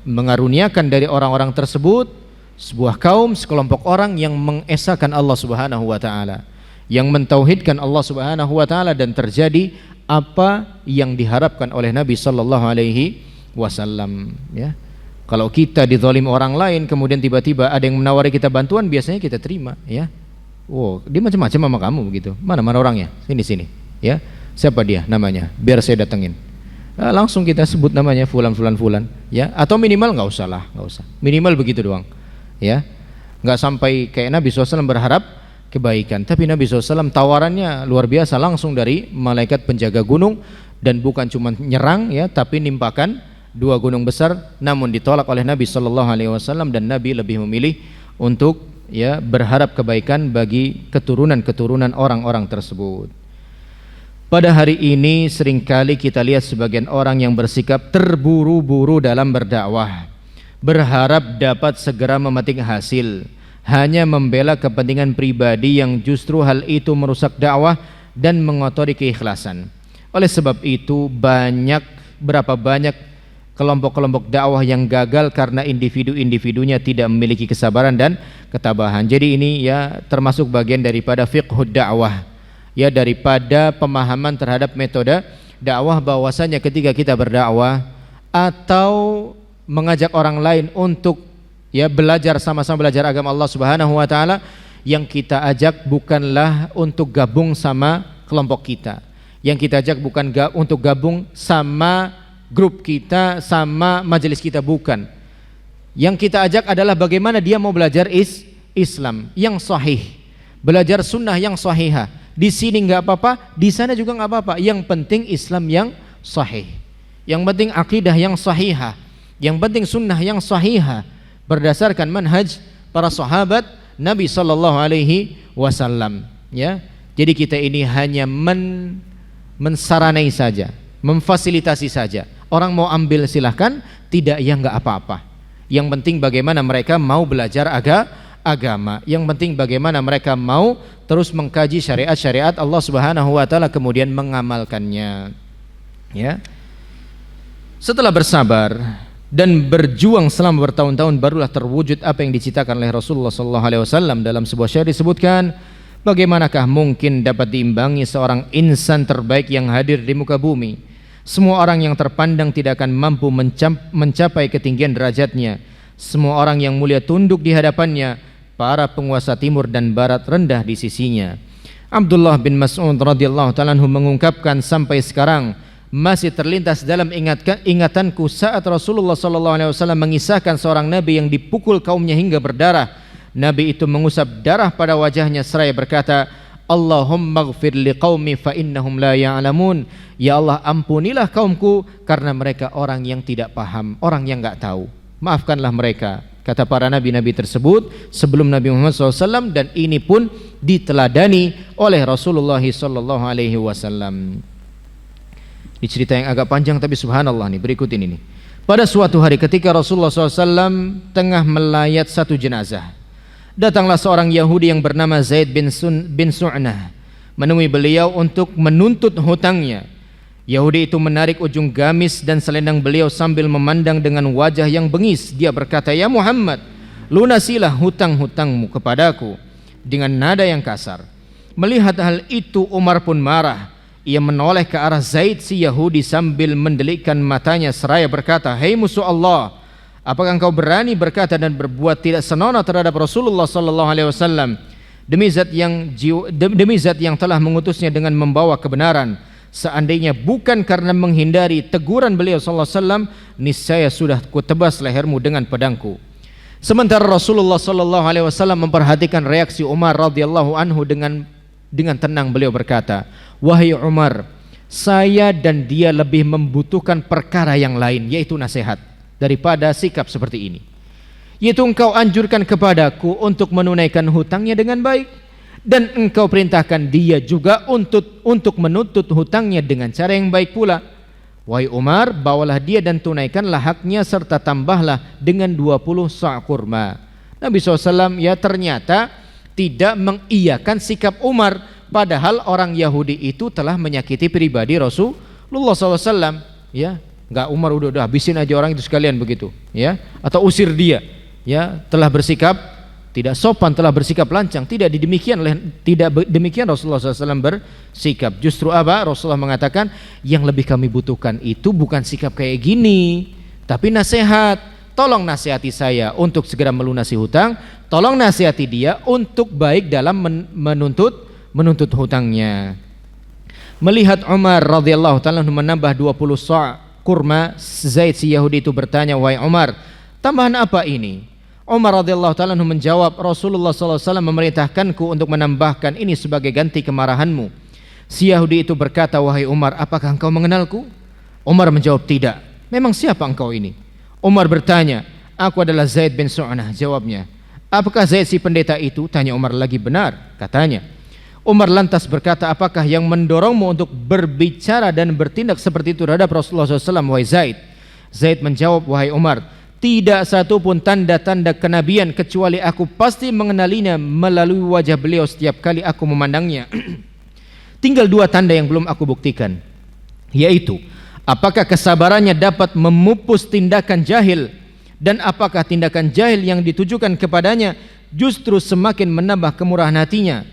mengaruniakan dari orang-orang tersebut sebuah kaum, sekelompok orang yang mengesahkan Allah Subhanahu wa taala, yang mentauhidkan Allah Subhanahu wa taala, dan terjadi apa yang diharapkan oleh Nabi sallallahu alaihi wasallam, ya. Kalau kita dizalim orang lain kemudian tiba-tiba ada yang menawari kita bantuan, biasanya kita terima, ya. Oh, dia macam-macam sama kamu begitu. Mana orangnya? Sini, ya. Siapa dia namanya? Biar saya datengin. Langsung kita sebut namanya fulan, ya. Atau minimal nggak usah. Minimal begitu doang, ya. Nggak sampai kayak Nabi SAW berharap kebaikan. Tapi Nabi SAW tawarannya luar biasa, langsung dari malaikat penjaga gunung, dan bukan cuma nyerang, ya, tapi nimpakan dua gunung besar. Namun ditolak oleh Nabi SAW, dan Nabi lebih memilih untuk, ya, berharap kebaikan bagi keturunan orang-orang tersebut. Pada hari ini seringkali kita lihat sebagian orang yang bersikap terburu-buru dalam berdakwah, berharap dapat segera memetik hasil, hanya membela kepentingan pribadi yang justru hal itu merusak dakwah dan mengotori keikhlasan. Oleh sebab itu berapa banyak kelompok-kelompok dakwah yang gagal karena individu-individunya tidak memiliki kesabaran dan ketabahan. Jadi ini, ya, termasuk bagian daripada fiqhud dakwah, ya, daripada pemahaman terhadap metode dakwah, bahwasanya ketika kita berdakwah atau mengajak orang lain untuk, ya, belajar, sama-sama belajar agama Allah Subhanahu wa taala, yang kita ajak bukanlah untuk gabung sama kelompok kita. Yang kita ajak bukan untuk gabung sama grup kita, sama majelis kita, bukan. Yang kita ajak adalah bagaimana dia mau belajar Islam yang sahih, belajar sunnah yang sahihah. Di sini nggak apa-apa, di sana juga nggak apa-apa. Yang penting Islam yang sahih, yang penting akidah yang sahihah, yang penting sunnah yang sahihah berdasarkan manhaj para sahabat Nabi sallallahu alaihi wasallam, ya. Jadi kita ini hanya mensaranai saja, memfasilitasi saja. Orang mau ambil silahkan, tidak, ya nggak apa-apa. Yang penting bagaimana mereka mau belajar agama. Yang penting bagaimana mereka mau terus mengkaji syariat-syariat Allah Subhanahu wa taala kemudian mengamalkannya. Ya. Setelah bersabar dan berjuang selama bertahun-tahun, barulah terwujud apa yang diciptakan oleh Rasulullah SAW. Dalam sebuah syair disebutkan, bagaimanakah mungkin dapat diimbangi seorang insan terbaik yang hadir di muka bumi? Semua orang yang terpandang tidak akan mampu mencapai ketinggian derajatnya. Semua orang yang mulia tunduk di hadapannya. Para penguasa timur dan barat rendah di sisinya. Abdullah bin Mas'ud radhiyallahu ta'ala anhu mengungkapkan, sampai sekarang masih terlintas dalam ingatanku saat Rasulullah SAW mengisahkan seorang nabi yang dipukul kaumnya hingga berdarah. Nabi itu mengusap darah pada wajahnya seraya berkata, Allahumma ighfir liqaumi fa innahum la ya'lamun. Ya Allah, ampunilah kaumku karena mereka orang yang tidak paham, orang yang enggak tahu. Maafkanlah mereka, kata para nabi-nabi tersebut sebelum Nabi Muhammad SAW, dan ini pun diteladani oleh Rasulullah SAW. Ini cerita yang agak panjang tapi subhanallah nih, berikut ini nih. Pada suatu hari ketika Rasulullah SAW tengah melayat satu jenazah, datanglah seorang Yahudi yang bernama Zaid bin Su'nah menemui beliau untuk menuntut hutangnya. Yahudi itu menarik ujung gamis dan selendang beliau sambil memandang dengan wajah yang bengis. Dia berkata, ya Muhammad, lunasilah hutang-hutangmu kepadaku, dengan nada yang kasar. Melihat hal itu Umar pun marah. Ia menoleh ke arah Zaid si Yahudi sambil mendelikkan matanya seraya berkata, hei musuh Allah, apakah engkau berani berkata dan berbuat tidak senonoh terhadap Rasulullah SAW? Demi zat yang telah mengutusnya dengan membawa kebenaran, seandainya bukan karena menghindari teguran beliau SAW, niscaya sudah kutebas lehermu dengan pedangku. Sementara Rasulullah SAW memperhatikan reaksi Umar radhiyallahu anhu dengan tenang, beliau berkata, wahai Umar, saya dan dia lebih membutuhkan perkara yang lain, yaitu nasihat, daripada sikap seperti ini. Yaitu engkau anjurkan kepadaku untuk menunaikan hutangnya dengan baik, dan engkau perintahkan dia juga untuk menuntut hutangnya dengan cara yang baik pula. Wahai Umar, bawalah dia dan tunaikanlah haknya, serta tambahlah dengan 20 sa' kurma. Nabi SAW ya ternyata tidak mengiyakan sikap Umar, padahal orang Yahudi itu telah menyakiti pribadi Rasulullah SAW. Ya, enggak, Umar udah habisin aja orang itu sekalian begitu, ya, atau usir dia. Ya, telah bersikap tidak sopan, telah bersikap lancang. Tidak demikian Rasulullah SAW bersikap. Justru apa? Rasulullah mengatakan, yang lebih kami butuhkan itu bukan sikap kayak gini, tapi nasihat. Tolong nasihati saya untuk segera melunasi hutang, tolong nasihati dia untuk baik dalam menuntut hutangnya. Melihat Umar radhiyallahu ta'ala menambah 20 sa' kurma, Zaid si Yahudi itu bertanya, wahai Umar, tambahan apa ini? Umar radhiyallahu ta'ala menjawab, Rasulullah SAW memerintahkanku untuk menambahkan ini sebagai ganti kemarahanmu. Si Yahudi itu berkata, wahai Umar, apakah engkau mengenalku? Umar menjawab, tidak. Memang siapa engkau ini? Umar bertanya, aku adalah Zaid bin Su'nah, jawabnya. Apakah Zaid si pendeta itu? Tanya Umar lagi. Benar, katanya. Umar lantas berkata, apakah yang mendorongmu untuk berbicara dan bertindak seperti itu terhadap Rasulullah SAW, wahai Zaid? Zaid menjawab, wahai Umar, tidak satu pun tanda-tanda kenabian kecuali aku pasti mengenalinya melalui wajah beliau setiap kali aku memandangnya. Tinggal 2 tanda yang belum aku buktikan, yaitu apakah kesabarannya dapat memupus tindakan jahil, dan apakah tindakan jahil yang ditujukan kepadanya justru semakin menambah kemurahan hatinya.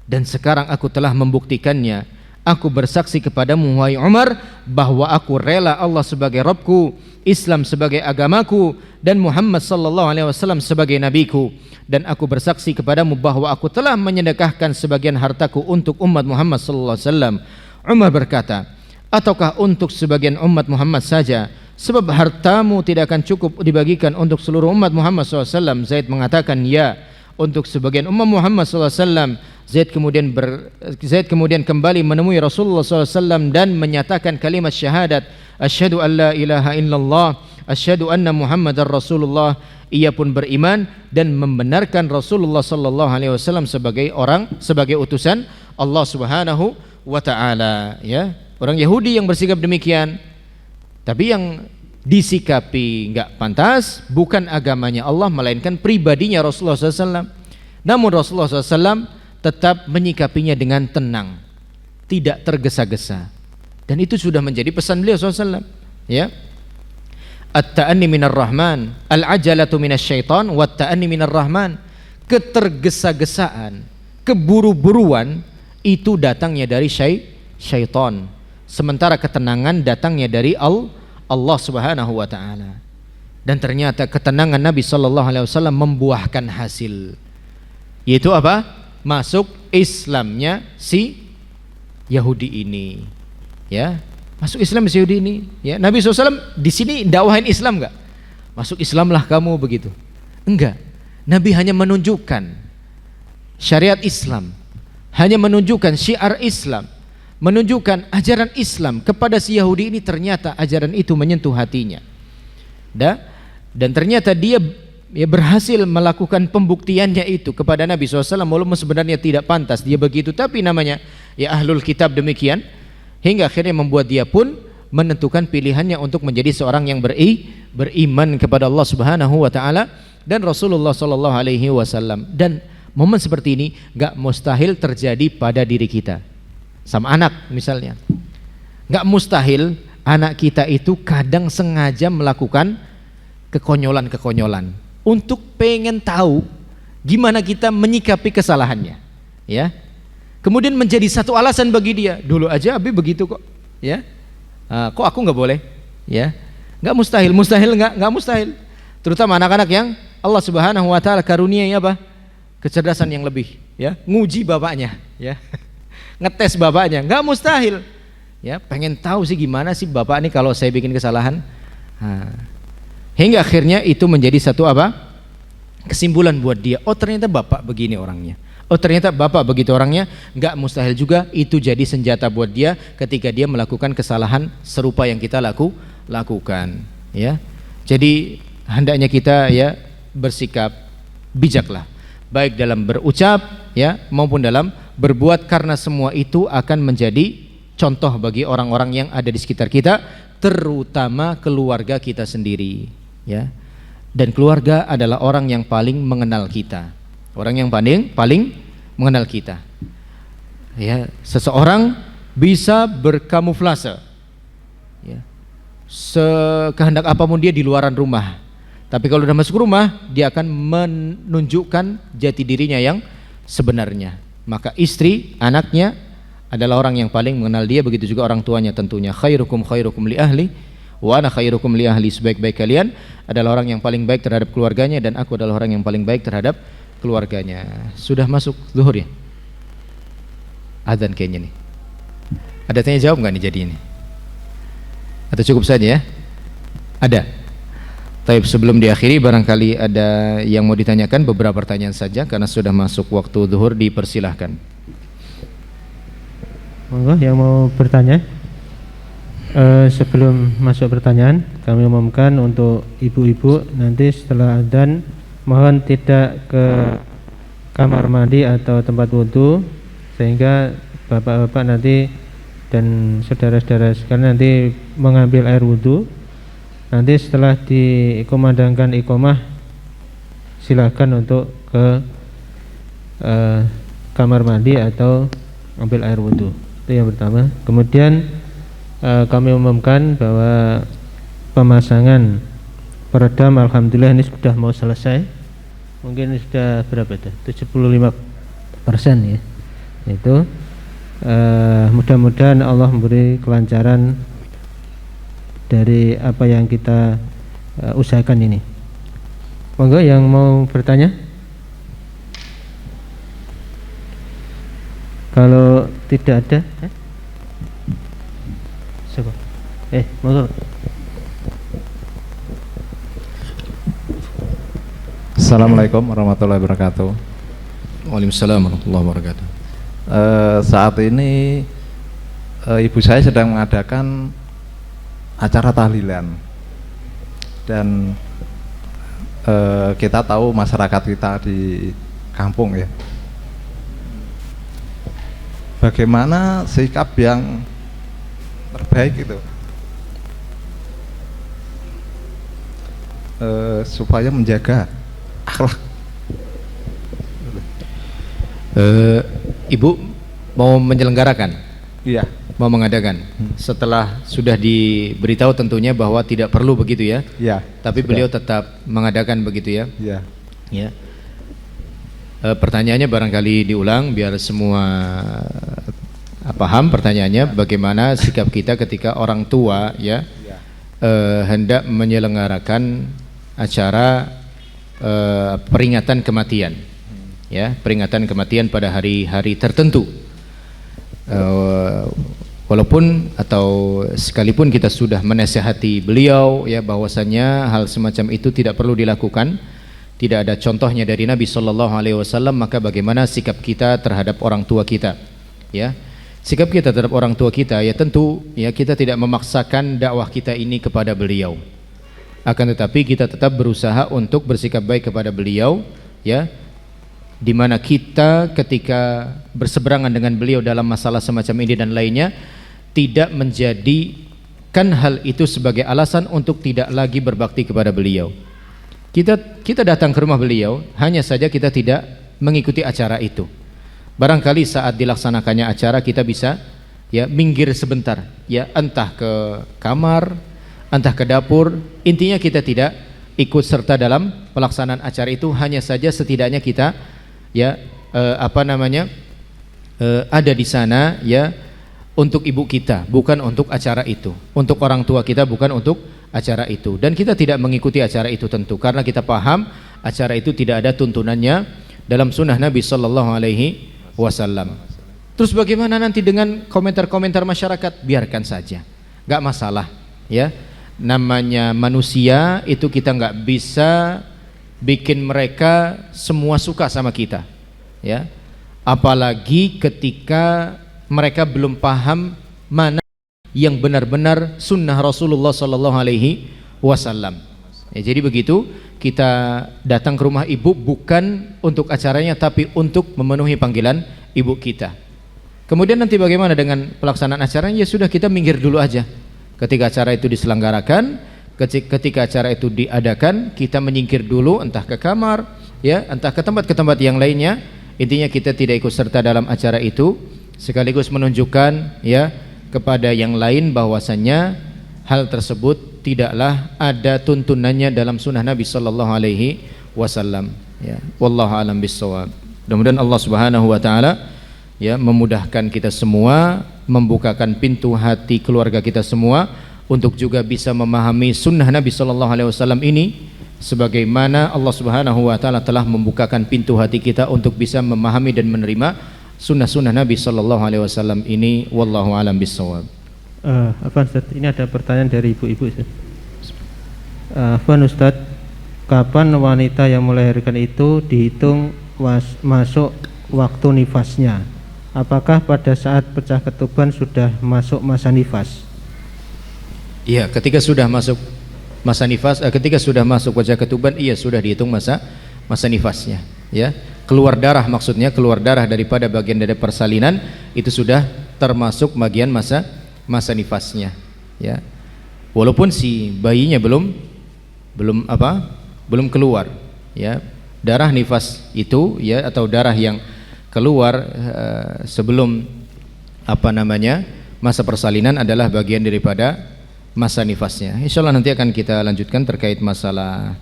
Dan sekarang aku telah membuktikannya. Aku bersaksi kepadamu, wahai Umar, bahwa aku rela Allah sebagai Rabbku, Islam sebagai agamaku, dan Muhammad sallallahu alaihi wasallam sebagai nabiku. Dan aku bersaksi kepadamu bahwa aku telah menyedekahkan sebagian hartaku untuk umat Muhammad sallallahu alaihi wasallam. Umar berkata, ataukah untuk sebagian umat Muhammad saja? Sebab hartamu tidak akan cukup dibagikan untuk seluruh umat Muhammad sallallahu alaihi wasallam. Zaid mengatakan, ya, untuk sebagian umat Muhammad sallallahu alaihi wasallam. Zaid kemudian kembali menemui Rasulullah SAW dan menyatakan kalimat syahadat, asyhadu an la ilaha illallah, asyhadu anna Muhammadar Rasulullah. Ia pun beriman dan membenarkan Rasulullah SAW sebagai utusan Allah Subhanahu wa taala. Ya, orang Yahudi yang bersikap demikian, tapi yang disikapi enggak pantas bukan agamanya Allah, melainkan pribadinya Rasulullah SAW. Namun Rasulullah SAW tetap menyikapinya dengan tenang, tidak tergesa-gesa, dan itu sudah menjadi pesan beliau SAW. Ya, At-ta'anni minar rahman, al-ajalatu minasyaiton, wat-ta'anni minar rahman. Ketergesa-gesaan, keburu-buruan itu datangnya dari syaitan. Sementara ketenangan datangnya dari Allah Subhanahu wa taala. Dan ternyata ketenangan Nabi sallallahu alaihi wasallam membuahkan hasil. Yaitu apa? Masuk Islamnya si Yahudi ini. Ya, masuk Islam si Yahudi ini. Ya, Nabi SAW di sini dakwahin Islam enggak? Masuk Islamlah kamu begitu. Enggak. Nabi hanya menunjukkan syariat Islam, hanya menunjukkan syiar Islam, menunjukkan ajaran Islam kepada si Yahudi ini. Ternyata ajaran itu menyentuh hatinya. Dan ternyata dia berhasil melakukan pembuktiannya itu kepada Nabi SAW, walaupun sebenarnya tidak pantas dia begitu, tapi namanya ya ahlul kitab demikian, hingga akhirnya membuat dia pun menentukan pilihannya untuk menjadi seorang yang beriman kepada Allah Subhanahu wa taala dan Rasulullah sallallahu alaihi wasallam. Dan momen seperti ini enggak mustahil terjadi pada diri kita. Sama anak misalnya, enggak mustahil anak kita itu kadang sengaja melakukan kekonyolan-kekonyolan untuk pengen tahu gimana kita menyikapi kesalahannya, ya. Kemudian menjadi satu alasan bagi dia, dulu aja Abi begitu kok, ya. Kok aku nggak boleh, ya. Nggak mustahil, nggak mustahil. Terutama anak-anak yang Allah Subhanahu Wa Taala karuniai apa? Kecerdasan yang lebih, ya. Nguji bapaknya, ya. Ngetes bapaknya, nggak mustahil, ya. Pengen tahu sih gimana sih bapak ini kalau saya bikin kesalahan. Hingga akhirnya itu menjadi satu apa? Kesimpulan buat dia. Oh ternyata bapak begini orangnya. Oh ternyata bapak begitu orangnya. Enggak mustahil juga itu jadi senjata buat dia ketika dia melakukan kesalahan serupa yang kita lakukan. Ya. Jadi hendaknya kita ya bersikap bijaklah, baik dalam berucap ya maupun dalam berbuat, karena semua itu akan menjadi contoh bagi orang-orang yang ada di sekitar kita, terutama keluarga kita sendiri. Ya, dan keluarga adalah orang yang paling mengenal kita, orang yang paling mengenal kita. Ya, seseorang bisa berkamuflase, ya, sekehendak apapun dia di luaran rumah, tapi kalau sudah masuk rumah dia akan menunjukkan jati dirinya yang sebenarnya. Maka istri, anaknya adalah orang yang paling mengenal dia, begitu juga orang tuanya tentunya. Khairukum li ahli wa ana khairukum li ahli. Sebaik-baik kalian adalah orang yang paling baik terhadap keluarganya, dan aku adalah orang yang paling baik terhadap keluarganya. Sudah masuk zuhur ya? Adzan kayaknya nih. Ada tanya jawab nggak nih jadi ini? Atau cukup saja ya? Ada. Tapi sebelum diakhiri barangkali ada yang mau ditanyakan, beberapa pertanyaan saja karena sudah masuk waktu zuhur, dipersilahkan. Monggo yang mau bertanya. Sebelum masuk pertanyaan, kami umumkan untuk ibu-ibu nanti setelah adzan mohon tidak ke kamar mandi atau tempat wudhu, sehingga bapak-bapak nanti dan saudara-saudara sekalian nanti mengambil air wudhu. Nanti setelah dikumandangkan iqomah silakan untuk ke kamar mandi atau ambil air wudhu. Itu yang pertama. Kemudian kami umumkan bahwa pemasangan peredam alhamdulillah ini sudah mau selesai. Mungkin sudah berapa itu? 75% ya. Itu mudah-mudahan Allah memberi kelancaran dari apa yang kita usahakan ini. Monggo yang mau bertanya. Kalau tidak ada, siapa? Monggo. Assalamualaikum warahmatullahi wabarakatuh. Waalaikumsalam warahmatullahi wabarakatuh. Saat ini ibu saya sedang mengadakan acara tahlilan, dan kita tahu masyarakat kita di kampung ya, bagaimana sikap yang terbaik itu supaya menjaga akhlak. Ibu mau menyelenggarakan Iya. Mau mengadakan. Setelah sudah diberitahu tentunya bahwa tidak perlu begitu ya. Iya. Tapi sudah. beliau tetap mengadakan begitu ya. Iya. Ya. Pertanyaannya barangkali diulang biar semua paham pertanyaannya, bagaimana sikap kita ketika orang tua ya hendak menyelenggarakan acara peringatan kematian. Ya, peringatan kematian pada hari-hari tertentu. Walaupun atau sekalipun kita sudah menasihati beliau ya bahwasanya hal semacam itu tidak perlu dilakukan, tidak ada contohnya dari Nabi sallallahu alaihi wasallam, maka bagaimana sikap kita terhadap orang tua kita? Ya. Sikap kita terhadap orang tua kita ya tentu ya kita tidak memaksakan dakwah kita ini kepada beliau. Akan tetapi kita tetap berusaha untuk bersikap baik kepada beliau ya. Di mana kita ketika berseberangan dengan beliau dalam masalah semacam ini dan lainnya tidak menjadikan hal itu sebagai alasan untuk tidak lagi berbakti kepada beliau. Kita datang ke rumah beliau, hanya saja kita tidak mengikuti acara itu. Barangkali saat dilaksanakannya acara kita bisa ya minggir sebentar, ya entah ke kamar, entah ke dapur, intinya kita tidak ikut serta dalam pelaksanaan acara itu, hanya saja setidaknya kita ya ada di sana ya untuk ibu kita, bukan untuk acara itu, untuk orang tua kita, bukan untuk acara itu. Dan kita tidak mengikuti acara itu tentu karena kita paham acara itu tidak ada tuntunannya dalam sunnah Nabi sallallahu alaihi wasallam. Terus bagaimana nanti dengan komentar-komentar masyarakat? Biarkan saja, nggak masalah ya. Namanya manusia itu kita nggak bisa bikin mereka semua suka sama kita ya, apalagi ketika mereka belum paham mana yang benar-benar sunnah Rasulullah sallallahu alaihi wasallam ya. Jadi begitu, kita datang ke rumah ibu bukan untuk acaranya tapi untuk memenuhi panggilan ibu kita. Kemudian nanti bagaimana dengan pelaksanaan acaranya? Ya sudah, kita minggir dulu aja ketika acara itu diselenggarakan. Ketika acara itu diadakan, kita menyingkir dulu, entah ke kamar ya, entah ke tempat yang lainnya. Intinya kita tidak ikut serta dalam acara itu, sekaligus menunjukkan ya kepada yang lain bahwasannya hal tersebut tidaklah ada tuntunannya dalam sunnah Nabi sallallahu alaihi wasallam ya. Wallahu alam bissawab. Mudah-mudahan Allah Subhanahu wa taala ya memudahkan kita semua, membukakan pintu hati keluarga kita semua untuk juga bisa memahami sunnah Nabi sallallahu alaihi wasallam ini sebagaimana Allah Subhanahu wa taala telah membukakan pintu hati kita untuk bisa memahami dan menerima sunnah-sunnah Nabi sallallahu alaihi wasallam ini. Wallahu alam bissawab. Ustaz, ini ada pertanyaan dari ibu-ibu Ustaz. Ustaz, kapan wanita yang melahirkan itu dihitung masuk waktu nifasnya? Apakah pada saat pecah ketuban sudah masuk masa nifas? Iya, ketika sudah masuk masa nifas, ketika sudah masuk pecah ketuban, iya sudah dihitung masa nifasnya ya. Keluar darah, maksudnya keluar darah daripada bagian dari persalinan itu sudah termasuk bagian masa nifasnya ya. Walaupun si bayinya belum keluar ya. Darah nifas itu ya, atau darah yang keluar sebelum masa persalinan adalah bagian daripada masa nifasnya. Insyaallah nanti akan kita lanjutkan terkait masalah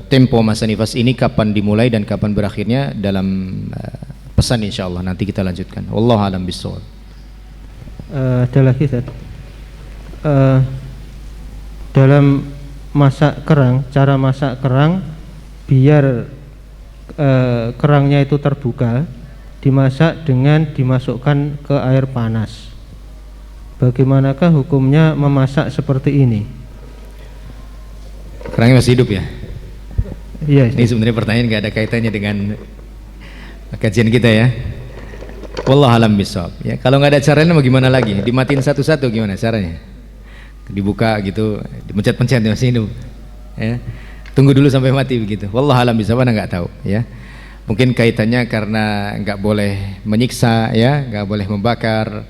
tempo masa nifas ini, kapan dimulai dan kapan berakhirnya dalam pesan, insyaallah nanti kita lanjutkan. Wallahu a'lam bishawab. Ada lagi Ustaz. Dalam masak kerang, cara masak kerang biar kerangnya itu terbuka, dimasak dengan dimasukkan ke air panas. Bagaimanakah hukumnya memasak seperti ini? Kerangnya masih hidup ya? Iya. Ini sebenarnya pertanyaan nggak ada kaitannya dengan kajian kita ya. Wallahu a'lam bishawab. Ya, kalau nggak ada caranya mau gimana lagi? Dimatiin satu-satu gimana caranya? Dibuka gitu, dipencet-pencet masih hidup. Ya. Tunggu dulu sampai mati begitu. Wallahu a'lam bishawab, nggak tahu ya. Mungkin kaitannya karena nggak boleh menyiksa ya, nggak boleh membakar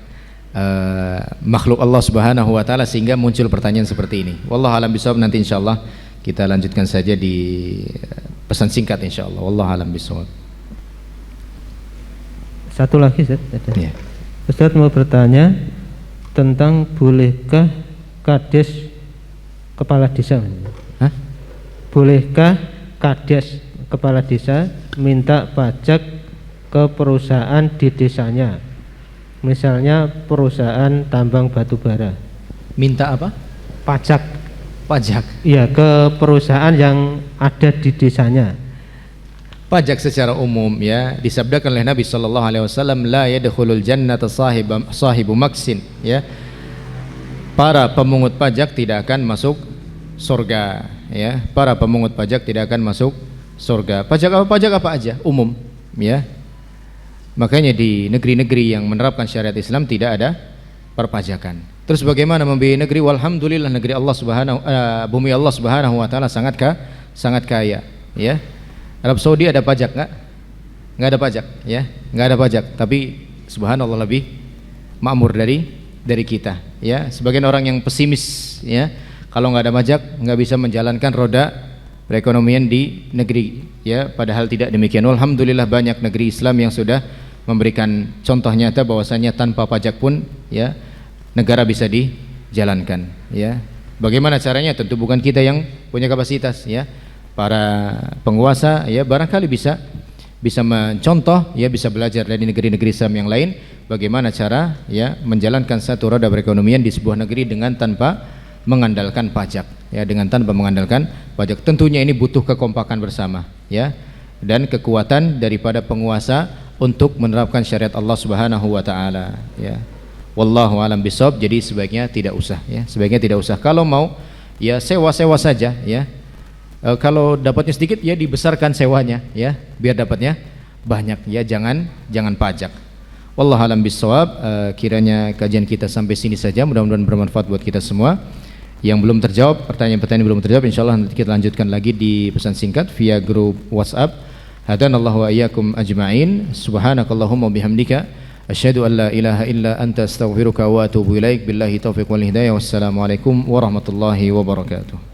makhluk Allah Subhanahu wa taala sehingga muncul pertanyaan seperti ini. Wallahu a'lam bishawab, nanti insyaallah kita lanjutkan saja di pesan singkat insyaallah. Wallahu a'lam bishawab. Satu lagi Ustaz. Ya. Ustadz mau bertanya tentang bolehkah kades kepala desa? Hah? Bolehkah kades kepala desa minta pajak ke perusahaan di desanya? Misalnya perusahaan tambang batu bara. Minta apa? Pajak. Pajak. Iya, ke perusahaan yang ada di desanya. Pajak secara umum ya disabdakan oleh Nabi sallallahu alaihi wasallam, la yadkhulul jannata sahibu maksin, ya. Para pemungut pajak tidak akan masuk surga, ya. Para pemungut pajak tidak akan masuk surga. Pajak apa aja? Umum, ya. Makanya di negeri-negeri yang menerapkan syariat Islam tidak ada perpajakan. Terus bagaimana membiayai negeri? Walhamdulillah negeri Allah bumi Allah Subhanahu wa taala sangat kaya, ya. Arab Saudi ada pajak nggak? Nggak ada pajak, ya. Nggak ada pajak, tapi subhanallah lebih makmur dari kita, ya. Sebagian orang yang pesimis, ya, kalau nggak ada pajak nggak bisa menjalankan roda perekonomian di negeri, ya. Padahal tidak demikian. Alhamdulillah banyak negeri Islam yang sudah memberikan contoh nyata bahwasanya tanpa pajak pun, ya, negara bisa dijalankan, ya. Bagaimana caranya? Tentu bukan kita yang punya kapasitas, ya. Para penguasa, ya, barangkali bisa mencontoh, ya, bisa belajar dari negeri-negeri Islam yang lain bagaimana cara, ya, menjalankan satu roda perekonomian di sebuah negeri dengan tanpa mengandalkan pajak, ya, dengan tanpa mengandalkan pajak. Tentunya ini butuh kekompakan bersama, ya, dan kekuatan daripada penguasa untuk menerapkan syariat Allah Subhanahu wa taala, ya. Wallahu alam bisawab. Jadi sebaiknya tidak usah, ya. Sebaiknya tidak usah. Kalau mau, ya, sewa-sewa saja, ya. Kalau dapatnya sedikit, ya, dibesarkan sewanya, ya, biar dapatnya banyak, ya, jangan pajak. Wallahu alam bisawab. Kiranya kajian kita sampai sini saja, mudah-mudahan bermanfaat buat kita semua. Yang belum terjawab, pertanyaan-pertanyaan belum terjawab, insyaallah nanti kita lanjutkan lagi di pesan singkat via grup WhatsApp. Hadanallahu wa iyyakum ajma'in. Subhanakallahumma bihamdika asyhadu an la ilaha illa anta astaghfiruka wa atubu ilaik. Billahi taufiq wal hidayah. Wassalamualaikum warahmatullahi wabarakatuh.